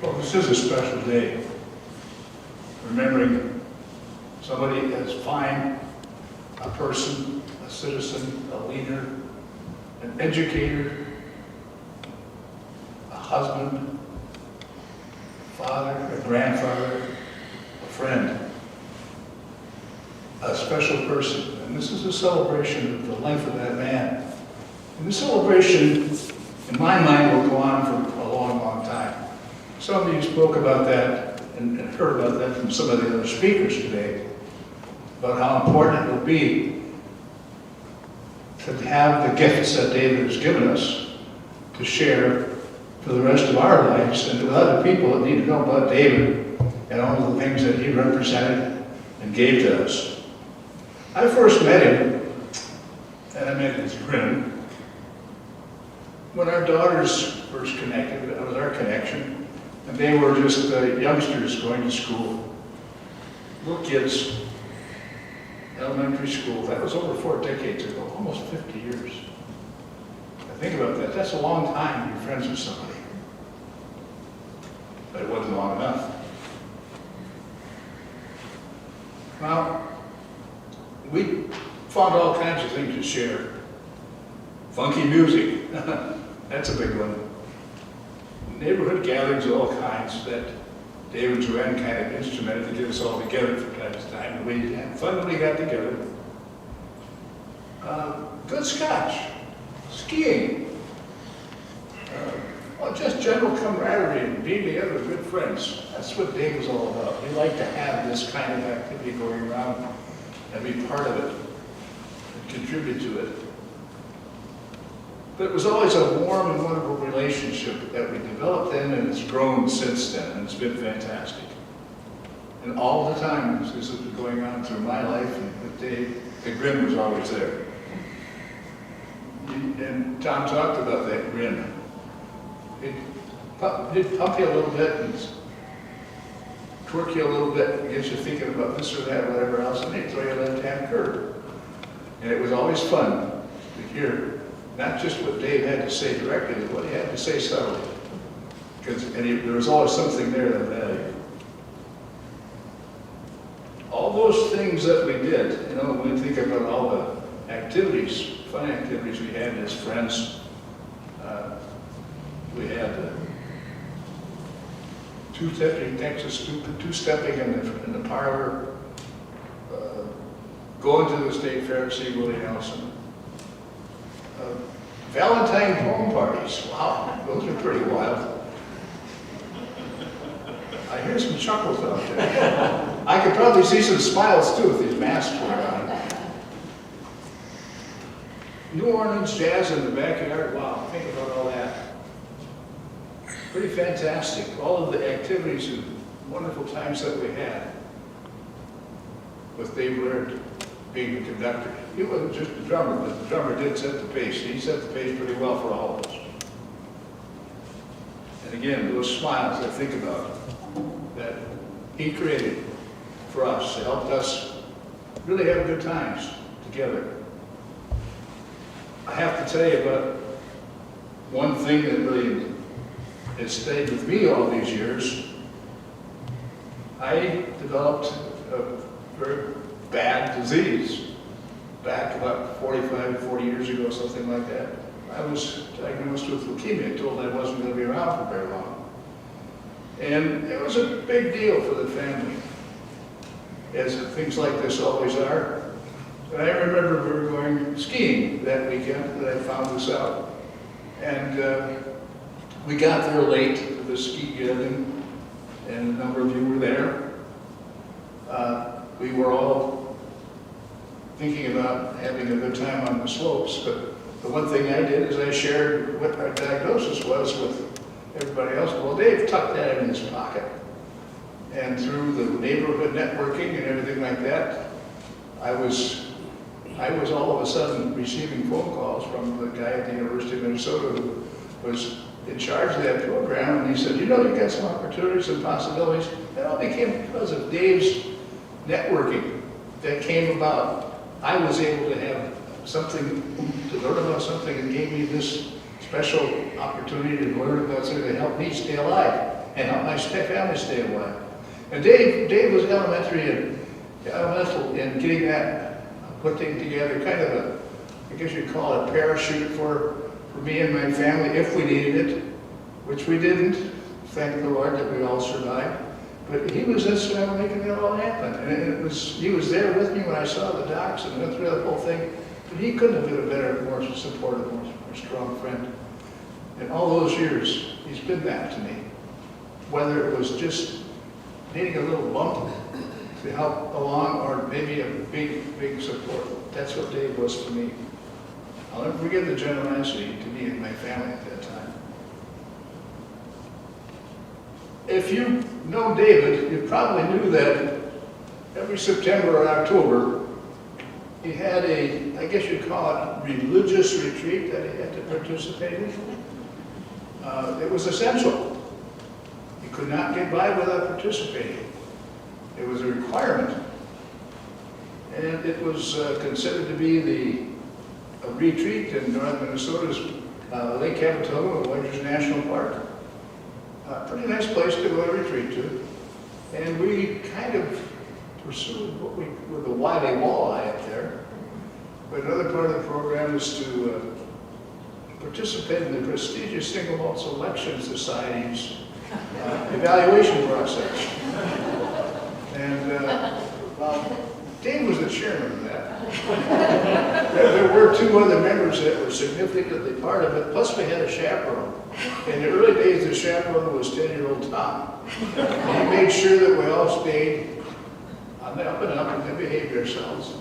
Well, this is a special day, remembering somebody as fine a person, a citizen, a leader, an educator, a husband, a father, a grandfather, a friend, a special person. And this is a celebration of the life of that man. And the celebration, in my mind, will go on for a long, long time. Some of you spoke about that and heard about that from some of the other speakers today, about how important it will be to have the gifts that David has given us to share for the rest of our lives and to other people that need to know about David and all of the things that he represented and gave to us. I first met him, and I met his grin, when our daughters first connected. That was our connection. And they were just youngsters going to school, little kids, elementary school. That was over 4 decades ago, almost 50 years. I think about that. That's a long time to be friends with somebody. But it wasn't long enough. Well, we found all kinds of things to share. Funky music, that's a big one. Neighborhood gatherings of all kinds that Dave and Joanne kind of instrumented to get us all together from time to time. And we had fun when we got together. Good scotch, skiing, well, just general camaraderie and being together with good friends. That's what Dave was all about. He liked to have this kind of activity going around and be part of it and contribute to it. But it was always a warm and wonderful relationship that we developed then, and it's grown since then, and it's been fantastic. And all the time, this has been going on through my life, and with Dave, the grin was always there. And Tom talked about that grin. It did pump you a little bit and twerk you a little bit and get you thinking about this or that or whatever else, and they'd throw you a left-hand curve. And it was always fun to hear not just what Dave had to say directly, but what he had to say subtly. There was always something there of value. All those things that we did, when we think about all the activities, fun activities we had as friends, we had two-stepping in the parlor, going to the state fair to see Willie Nelson. Valentine home parties, wow, those are pretty wild. I hear some chuckles out there. I could probably see some smiles too if these masks were on. New Orleans jazz in the backyard, wow, think about all that. Pretty fantastic, all of the activities and wonderful times that we had with Dave Laird being the conductor. He wasn't just the drummer, but the drummer did set the pace. He set the pace pretty well for all of us. And again, those smiles I think about that he created for us, helped us really have good times together. I have to tell you about one thing that really has stayed with me all these years. I developed a very bad disease back about 40 years ago, something like that. I was diagnosed with leukemia, told I wasn't going to be around for very long. And it was a big deal for the family, as things like this always are. And I remember we were going skiing that weekend that I found this out. And we got there late to the ski gathering, and a number of you were there. We were all thinking about having a good time on the slopes, but the one thing I did is I shared what our diagnosis was with everybody else. Well, Dave tucked that in his pocket. And through the neighborhood networking and everything like that, I was all of a sudden receiving phone calls from the guy at the University of Minnesota who was in charge of that program, and he said, you know, you got some opportunities and possibilities. That all became because of Dave's networking that came about. I was able to have something, to learn about something, and gave me this special opportunity to learn about something that helped me stay alive and help my family stay alive. And Dave was elemental in getting that, putting together kind of a, I guess you'd call it a parachute for me and my family if we needed it, which we didn't. Thank the Lord that we all survived. But he was instrumental in making that all happen. And he was there with me when I saw the docs and went through the whole thing. But he couldn't have been a better, more supportive, more strong friend. In all those years, he's been that to me. Whether it was just needing a little bump to help along, or maybe a big support. That's what Dave was for me. I'll never forget the generosity to me and my family at that time. If you know David, you probably knew that every September or October, he had a, I guess you'd call it, religious retreat that he had to participate in. It was essential. He could not get by without participating. It was a requirement. And it was considered to be a retreat in northern Minnesota's Lake Capitola, Warriors National Park. Pretty nice place to go to retreat to. And we kind of pursued what with a wily walleye up there. But another part of the program is to participate in the prestigious Single Malt Selection Society's evaluation process. And, well, Dave was the chairman of that. There were two other members that were significantly part of it, plus we had a chaperone. In the early days, the chaperone was 10-year-old Tom. And he made sure that we all stayed on the up and up and then behaved ourselves.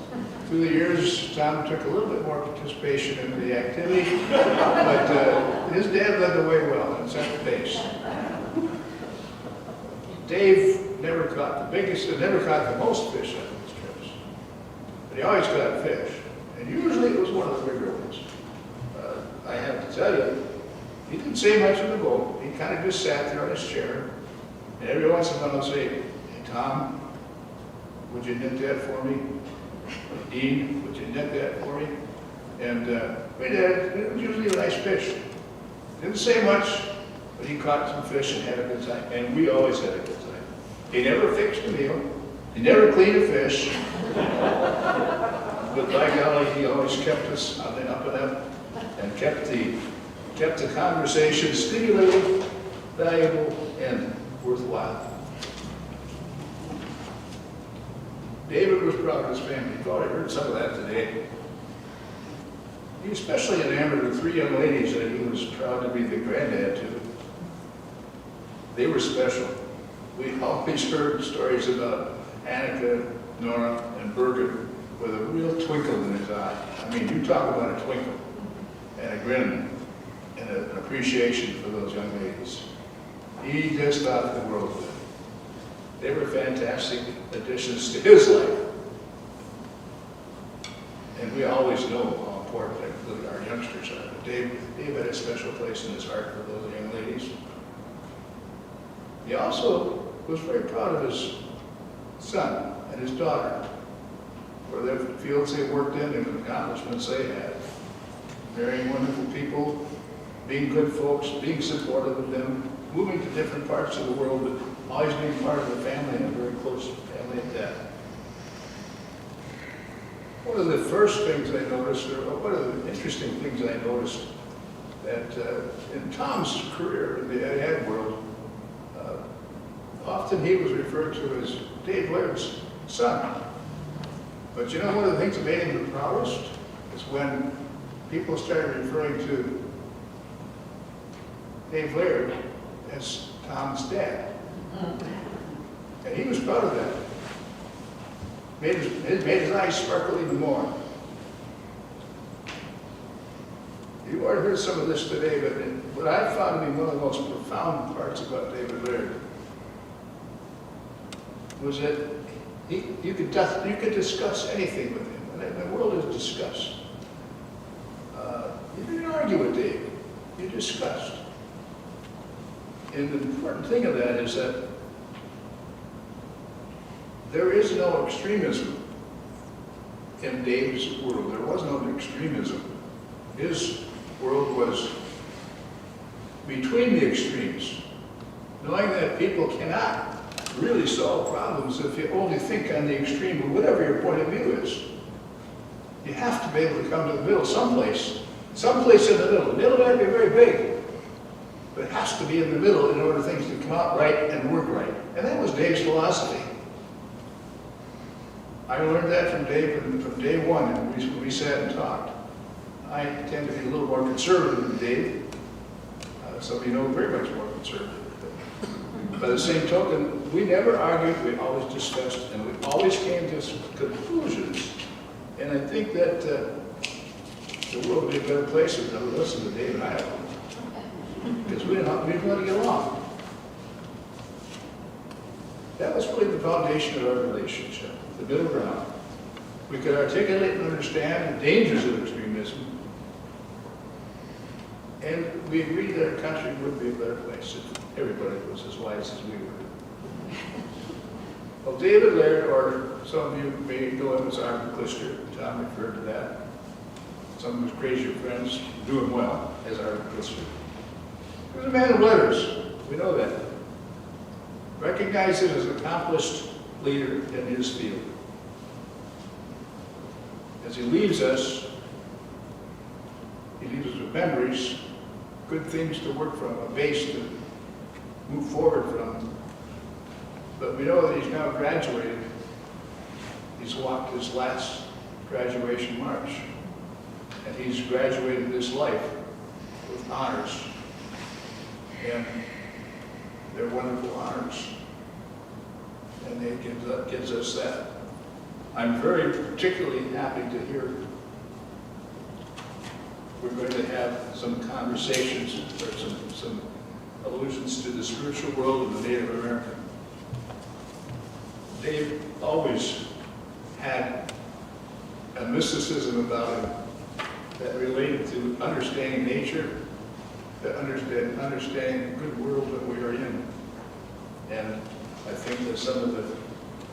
Through the years, Tom took a little bit more participation in the activity, but his dad led the way well and set the pace. Dave never caught the biggest, never caught the most fish on these trips, but he always caught fish, and usually it was one of the bigger ones. I have to tell you, he didn't say much in the boat. He kind of just sat there on his chair, and every once in a while he'd say, "Hey Tom, would you net that for me? Dean, would you net that for me?" And it was usually a nice fish. Didn't say much, but he caught some fish and had a good time. And we always had a good time. He never fixed a meal. He never cleaned a fish. But by golly, he always kept us on the up and up and kept the conversation stimulating, valuable, and worthwhile. David was proud of his family. You probably heard some of that today. He especially enamored of three young ladies that he was proud to be the granddad to. They were special. We always heard stories about Annika, Nora, and Bergen with a real twinkle in his eye. I mean, you talk about a twinkle. and a grin and an appreciation for those young ladies. He just thought the world of them. They were fantastic additions to his life. And we always know how important our youngsters are. But Dave had a special place in his heart for those young ladies. He also was very proud of his son and his daughter, for the fields they worked in and the accomplishments they had. Marrying wonderful people, being good folks, being supportive of them, moving to different parts of the world, but always being part of the family and a very close family at that. One of the first things I noticed, or one of the interesting things I noticed, that in Tom's career in the ag world, often he was referred to as Dave Laird's son. But you know, one of the things that made him the proudest is when people started referring to Dave Laird as Tom's dad. And he was proud of that. Made his eyes sparkle even more. You already heard some of this today, but what I found to be one of the most profound parts about David Laird was that you could discuss anything with him, and the world is discussed. You didn't argue with Dave, you discussed. And the important thing of that is that there is no extremism in Dave's world. There was no extremism. His world was between the extremes, knowing that people cannot really solve problems if you only think on the extreme of whatever your point of view is. You have to be able to come to the middle someplace in the middle. The middle might be very big, but it has to be in the middle in order for things to come out right and work right. And that was Dave's philosophy. I learned that from Dave from day one when we sat and talked. I tend to be a little more conservative than Dave. Some of you know very much more conservative. By the same token, we never argued, we always discussed, and we always came to conclusions. And I think that the world would be a better place if we would listen to Dave and I, because we didn't want to get along. That was really the foundation of our relationship, the middle ground. We could articulate and understand the dangers of extremism, and we agreed that our country would be a better place if everybody was as wise as we were. Well, David Laird, or some of you may know him as Arthur Clister, Tom referred to that. Some of his crazier friends knew him well as Arthur Clister. He was a man of letters, we know that. Recognized as an accomplished leader in his field. As he leaves us, he leaves us with memories, good things to work from, a base to move forward from. But we know that he's now graduated. He's walked his last graduation march. And he's graduated this life with honors. And they're wonderful honors. And it gives us that. I'm very particularly happy to hear we're going to have some conversations or some allusions to the spiritual world of the Native American. Dave always had a mysticism about him that related to understanding nature, that understanding the good world that we are in. And I think that some of the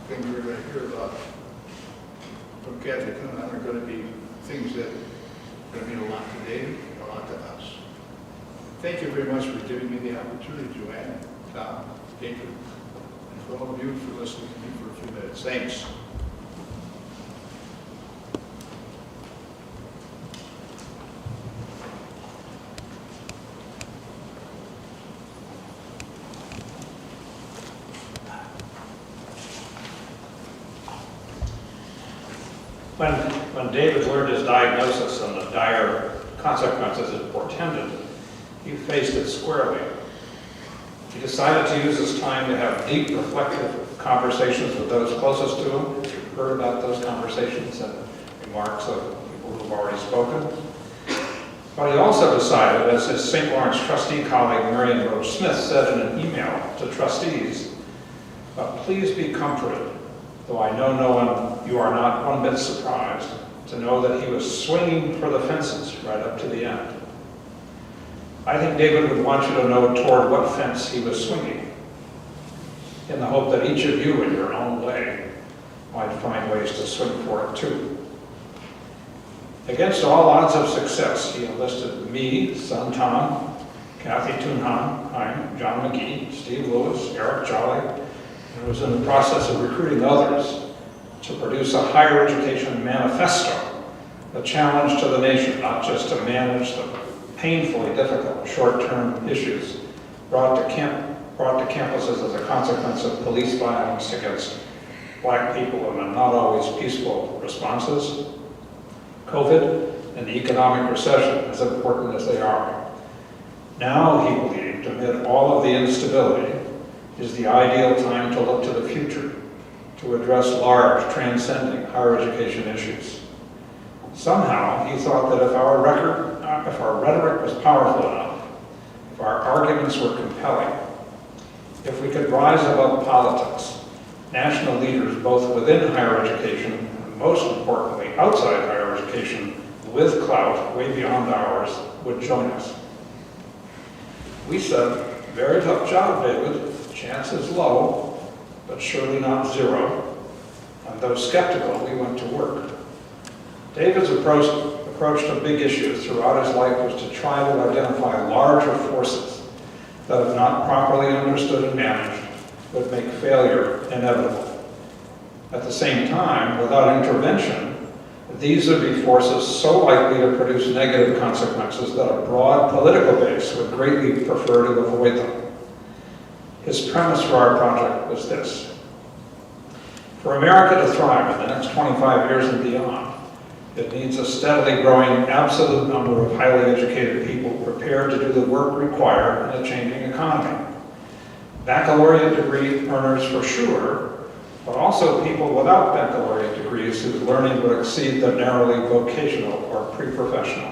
things we're going to hear about from Kathy Kuhn are going to be things that are going to mean a lot to Dave, a lot to us. Thank you very much for giving me the opportunity, Joanne, Tom, David, and for all of you for listening to me for a few minutes. Thanks. When David learned his diagnosis and the dire consequences it portended, he faced it squarely. He decided to use his time to have deep, reflective conversations with those closest to him. You've heard about those conversations and remarks of people who have already spoken. But he also decided, as his St. Lawrence trustee colleague Marion Roach Smith said in an email to trustees, "But please be comforted, though I know you are not one bit surprised to know that he was swinging for the fences right up to the end." I think David would want you to know toward what fence he was swinging, in the hope that each of you in your own way might find ways to swing for it too. Against all odds of success, he enlisted me, son Tom, Kathy Thunheim, John McGee, Steve Lewis, Eric Jolly, and was in the process of recruiting others to produce a higher education manifesto, a challenge to the nation, not just to manage the painfully difficult short-term issues brought to campuses as a consequence of police violence against Black people and the not always peaceful responses. COVID and the economic recession, as important as they are. Now, he believed, amid all of the instability, is the ideal time to look to the future, to address large, transcending higher education issues. Somehow, he thought that if our rhetoric was powerful enough, if our arguments were compelling, if we could rise above politics, national leaders both within higher education and most importantly outside higher education with clout way beyond ours would join us. We said, "Very tough job, David. Chance is low, but surely not zero." And though skeptical, we went to work. David's approach to big issues throughout his life was to try to identify larger forces that, if not properly understood and managed, would make failure inevitable. At the same time, without intervention, these would be forces so likely to produce negative consequences that a broad political base would greatly prefer to avoid them. His premise for our project was this: for America to thrive in the next 25 years and beyond, it needs a steadily growing absolute number of highly educated people prepared to do the work required in a changing economy. Baccalaureate degree earners for sure, but also people without baccalaureate degrees whose learning would exceed the narrowly vocational or pre-professional.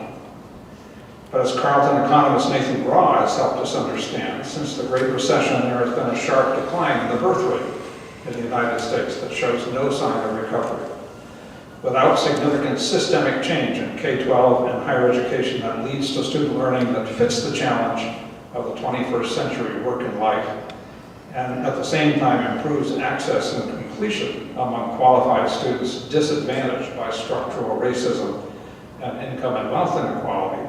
But as Carleton economist Nathan Graw has helped us understand, since the Great Recession, there has been a sharp decline in the birth rate in the United States that shows no sign of recovery. Without significant systemic change in K-12 and higher education that leads to student learning that fits the challenge of the 21st century work and life, and at the same time improves access and completion among qualified students disadvantaged by structural racism and income and wealth inequality,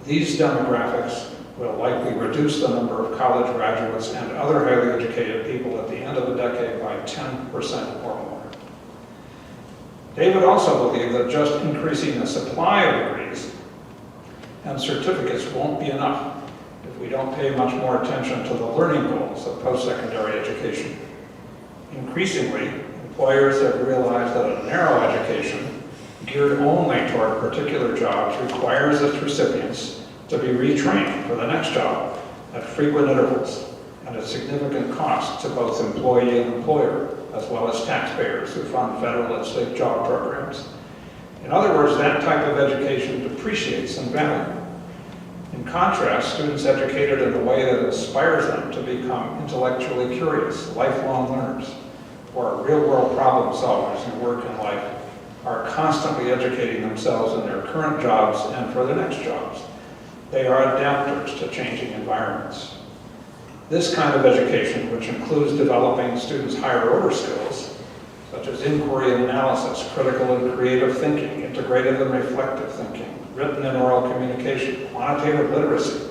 these demographics will likely reduce the number of college graduates and other highly educated people at the end of the decade by 10% or more. David also believed that just increasing the supply of degrees and certificates won't be enough if we don't pay much more attention to the learning goals of post-secondary education. Increasingly, employers have realized that a narrow education geared only toward particular jobs requires its recipients to be retrained for the next job at frequent intervals and at significant cost to both employee and employer, as well as taxpayers who fund federal and state job programs. In other words, that type of education depreciates in value. In contrast, students educated in a way that inspires them to become intellectually curious, lifelong learners, or real-world problem solvers in work and life, are constantly educating themselves in their current jobs and for their next jobs. They are adapters to changing environments. This kind of education, which includes developing students' higher order skills, such as inquiry and analysis, critical and creative thinking, integrative and reflective thinking, written and oral communication, quantitative literacy,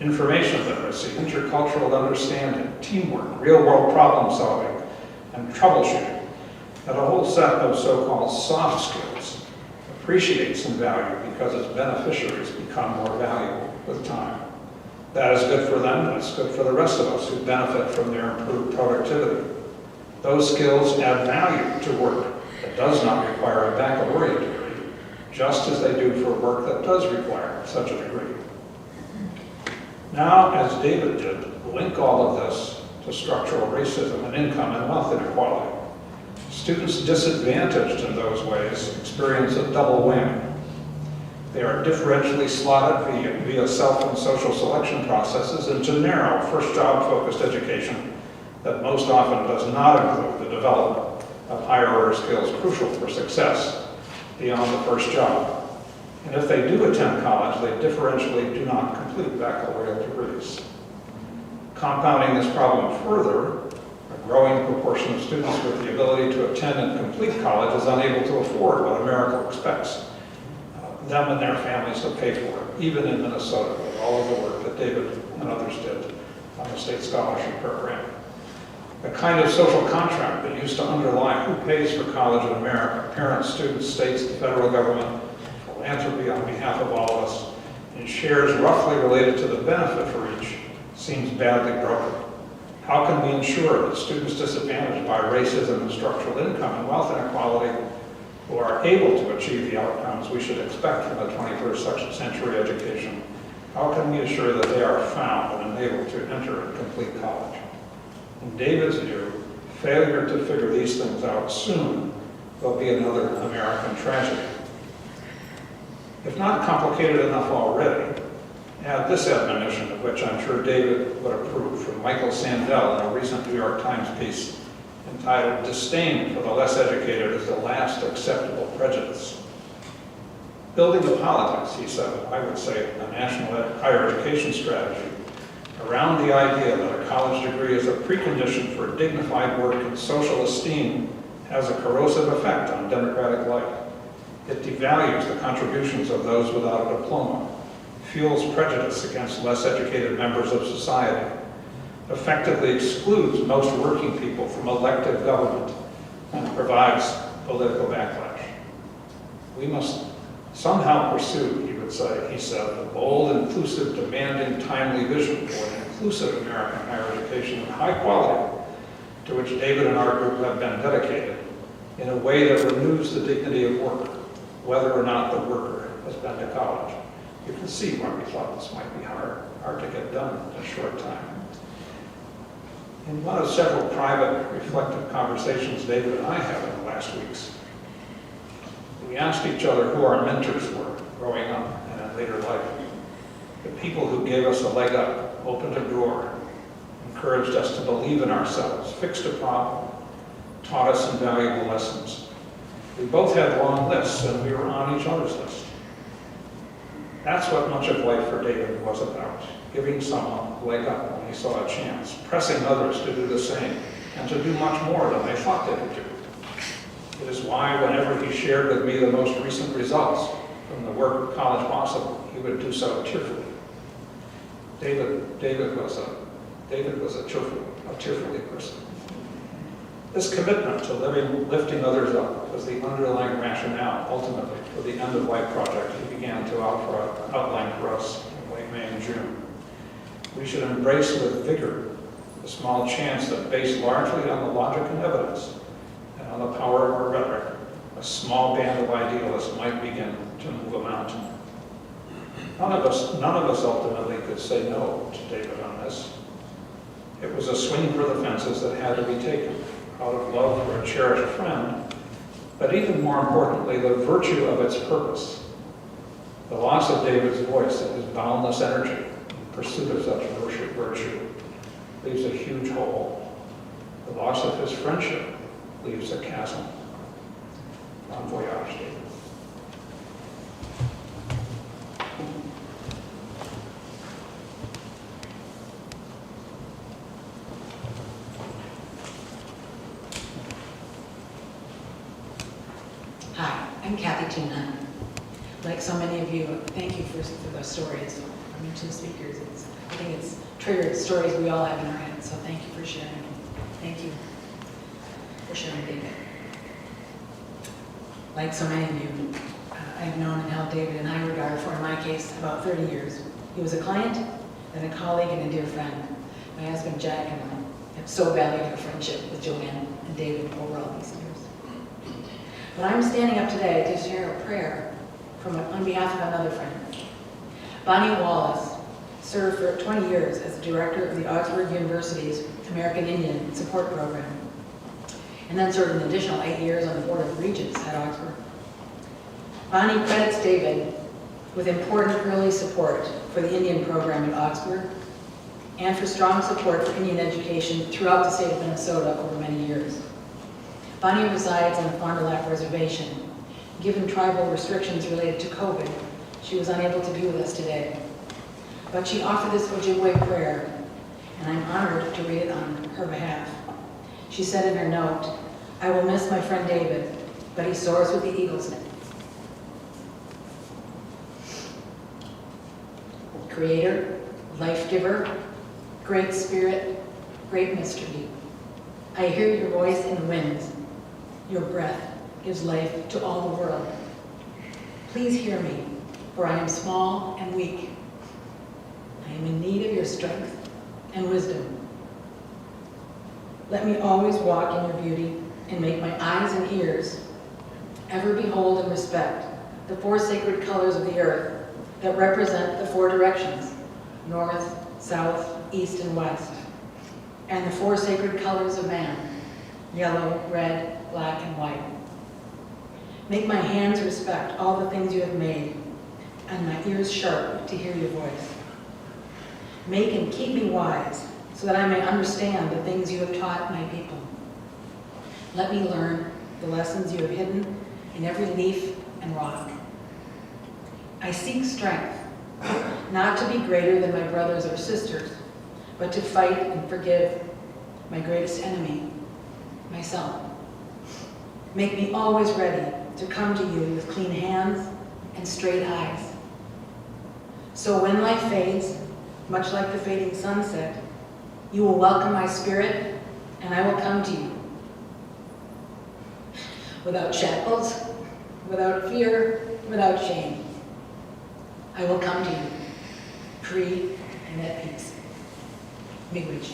information literacy, intercultural understanding, teamwork, real-world problem solving, and troubleshooting, and a whole set of so-called soft skills appreciates in value because its beneficiaries become more valuable with time. That is good for them, that's good for the rest of us who benefit from their improved productivity. Those skills add value to work that does not require a baccalaureate degree, just as they do for work that does require such a degree. Now, as David did, link all of this to structural racism and income and wealth inequality. Students disadvantaged in those ways experience a double whammy. They are differentially slotted via self and social selection processes into narrow, first job-focused education that most often does not include the development of higher order skills crucial for success beyond the first job. And if they do attend college, they differentially do not complete baccalaureate degrees. Compounding this problem further, a growing proportion of students with the ability to attend and complete college is unable to afford what America expects them and their families to pay for it, even in Minnesota, with all of the work that David and others did on the state scholarship program. The kind of social contract that used to underlie who pays for college in America, parents, students, states, the federal government, philanthropy on behalf of all of us, and shares roughly related to the benefit for each, seems badly broken. How can we ensure that students disadvantaged by racism and structural income and wealth inequality who are able to achieve the outcomes we should expect from a 21st century education, how can we assure that they are found and enabled to enter and complete college? In David's view, failure to figure these things out soon will be another American tragedy. If not complicated enough already, add this admonition, of which I'm sure David would approve, from Michael Sandel in a recent New York Times piece entitled "Disdain for the Less Educated is the Last Acceptable Prejudice." Building the politics, he said, I would say, a national higher education strategy around the idea that a college degree is a precondition for dignified work and social esteem has a corrosive effect on democratic life. It devalues the contributions of those without a diploma, fuels prejudice against less educated members of society, effectively excludes most working people from elective government, and provides political backlash. We must somehow pursue, he said, the bold, inclusive, demanding, timely vision for an inclusive American higher education of high quality, to which David and our group have been dedicated, in a way that renews the dignity of work, whether or not the worker has been to college. You can see why we thought this might be hard to get done in a short time. In one of several private, reflective conversations David and I had in the last weeks, we asked each other who our mentors were growing up and in later life. The people who gave us a leg up, opened a door, encouraged us to believe in ourselves, fixed a problem, taught us invaluable lessons. We both had long lists, and we were on each other's list. That's what much of life for David was about, giving someone a leg up when he saw a chance, pressing others to do the same, and to do much more than they thought they could do. It is why whenever he shared with me the most recent results from the work of College Possible, he would do so tearfully. David was a tearfully person. This commitment to lifting others up was the underlying rationale, ultimately, for the end-of-life project he began to outline for us in late May and June. We should embrace with vigor the small chance that, based largely on the logic and evidence, and on the power of our rhetoric, a small band of idealists might begin to move a mountain. None of us ultimately could say no to David on this. It was a swing for the fences that had to be taken, out of love for a cherished friend, but even more importantly, the virtue of its purpose. The loss of David's voice and his boundless energy in pursuit of such virtue leaves a huge hole. The loss of his friendship leaves a chasm. Bon voyage, David. Hi, I'm Kathy Tuna. Like so many of you, thank you for the stories from your two speakers. I think it's triggered stories we all have in our heads, so thank you for sharing. Thank you for sharing, David. Like so many of you, I've known and held David in high regard for, in my case, about 30 years. He was a client, and a colleague, and a dear friend. My husband, Jack, and I have so valued our friendship with Joanne and David over all these years. But I'm standing up today to share a prayer on behalf of another friend. Bonnie Wallace served for 20 years as the director of the Augsburg University's American Indian Support Program, and then served an additional 8 years on the Board of Regents at Augsburg. Bonnie credits David with important early support for the Indian program at Augsburg, and for strong support for Indian education throughout the state of Minnesota over many years. Bonnie resides on the Fond du Lac Reservation. Given tribal restrictions related to COVID, she was unable to be with us today. But she offered this Ojibwe prayer, and I'm honored to read it on her behalf. She said in her note, "I will miss my friend David, but he soars with the eagle's nest. Creator, life giver, great spirit, great mystery. I hear your voice in the winds. Your breath gives life to all the world. Please hear me, for I am small and weak. I am in need of your strength and wisdom. Let me always walk in your beauty and make my eyes and ears ever behold and respect the four sacred colors of the earth that represent the four directions, north, south, east, and west, and the four sacred colors of man, yellow, red, black, and white. Make my hands respect all the things you have made, and my ears sharp to hear your voice. Make and keep me wise, so that I may understand the things you have taught my people. Let me learn the lessons you have hidden in every leaf and rock. I seek strength, not to be greater than my brothers or sisters, but to fight and forgive my greatest enemy, myself. Make me always ready to come to you with clean hands and straight eyes. So when life fades, much like the fading sunset, you will welcome my spirit, and I will come to you. Without shackles, without fear, without shame. I will come to you, free and at peace. Miigwech.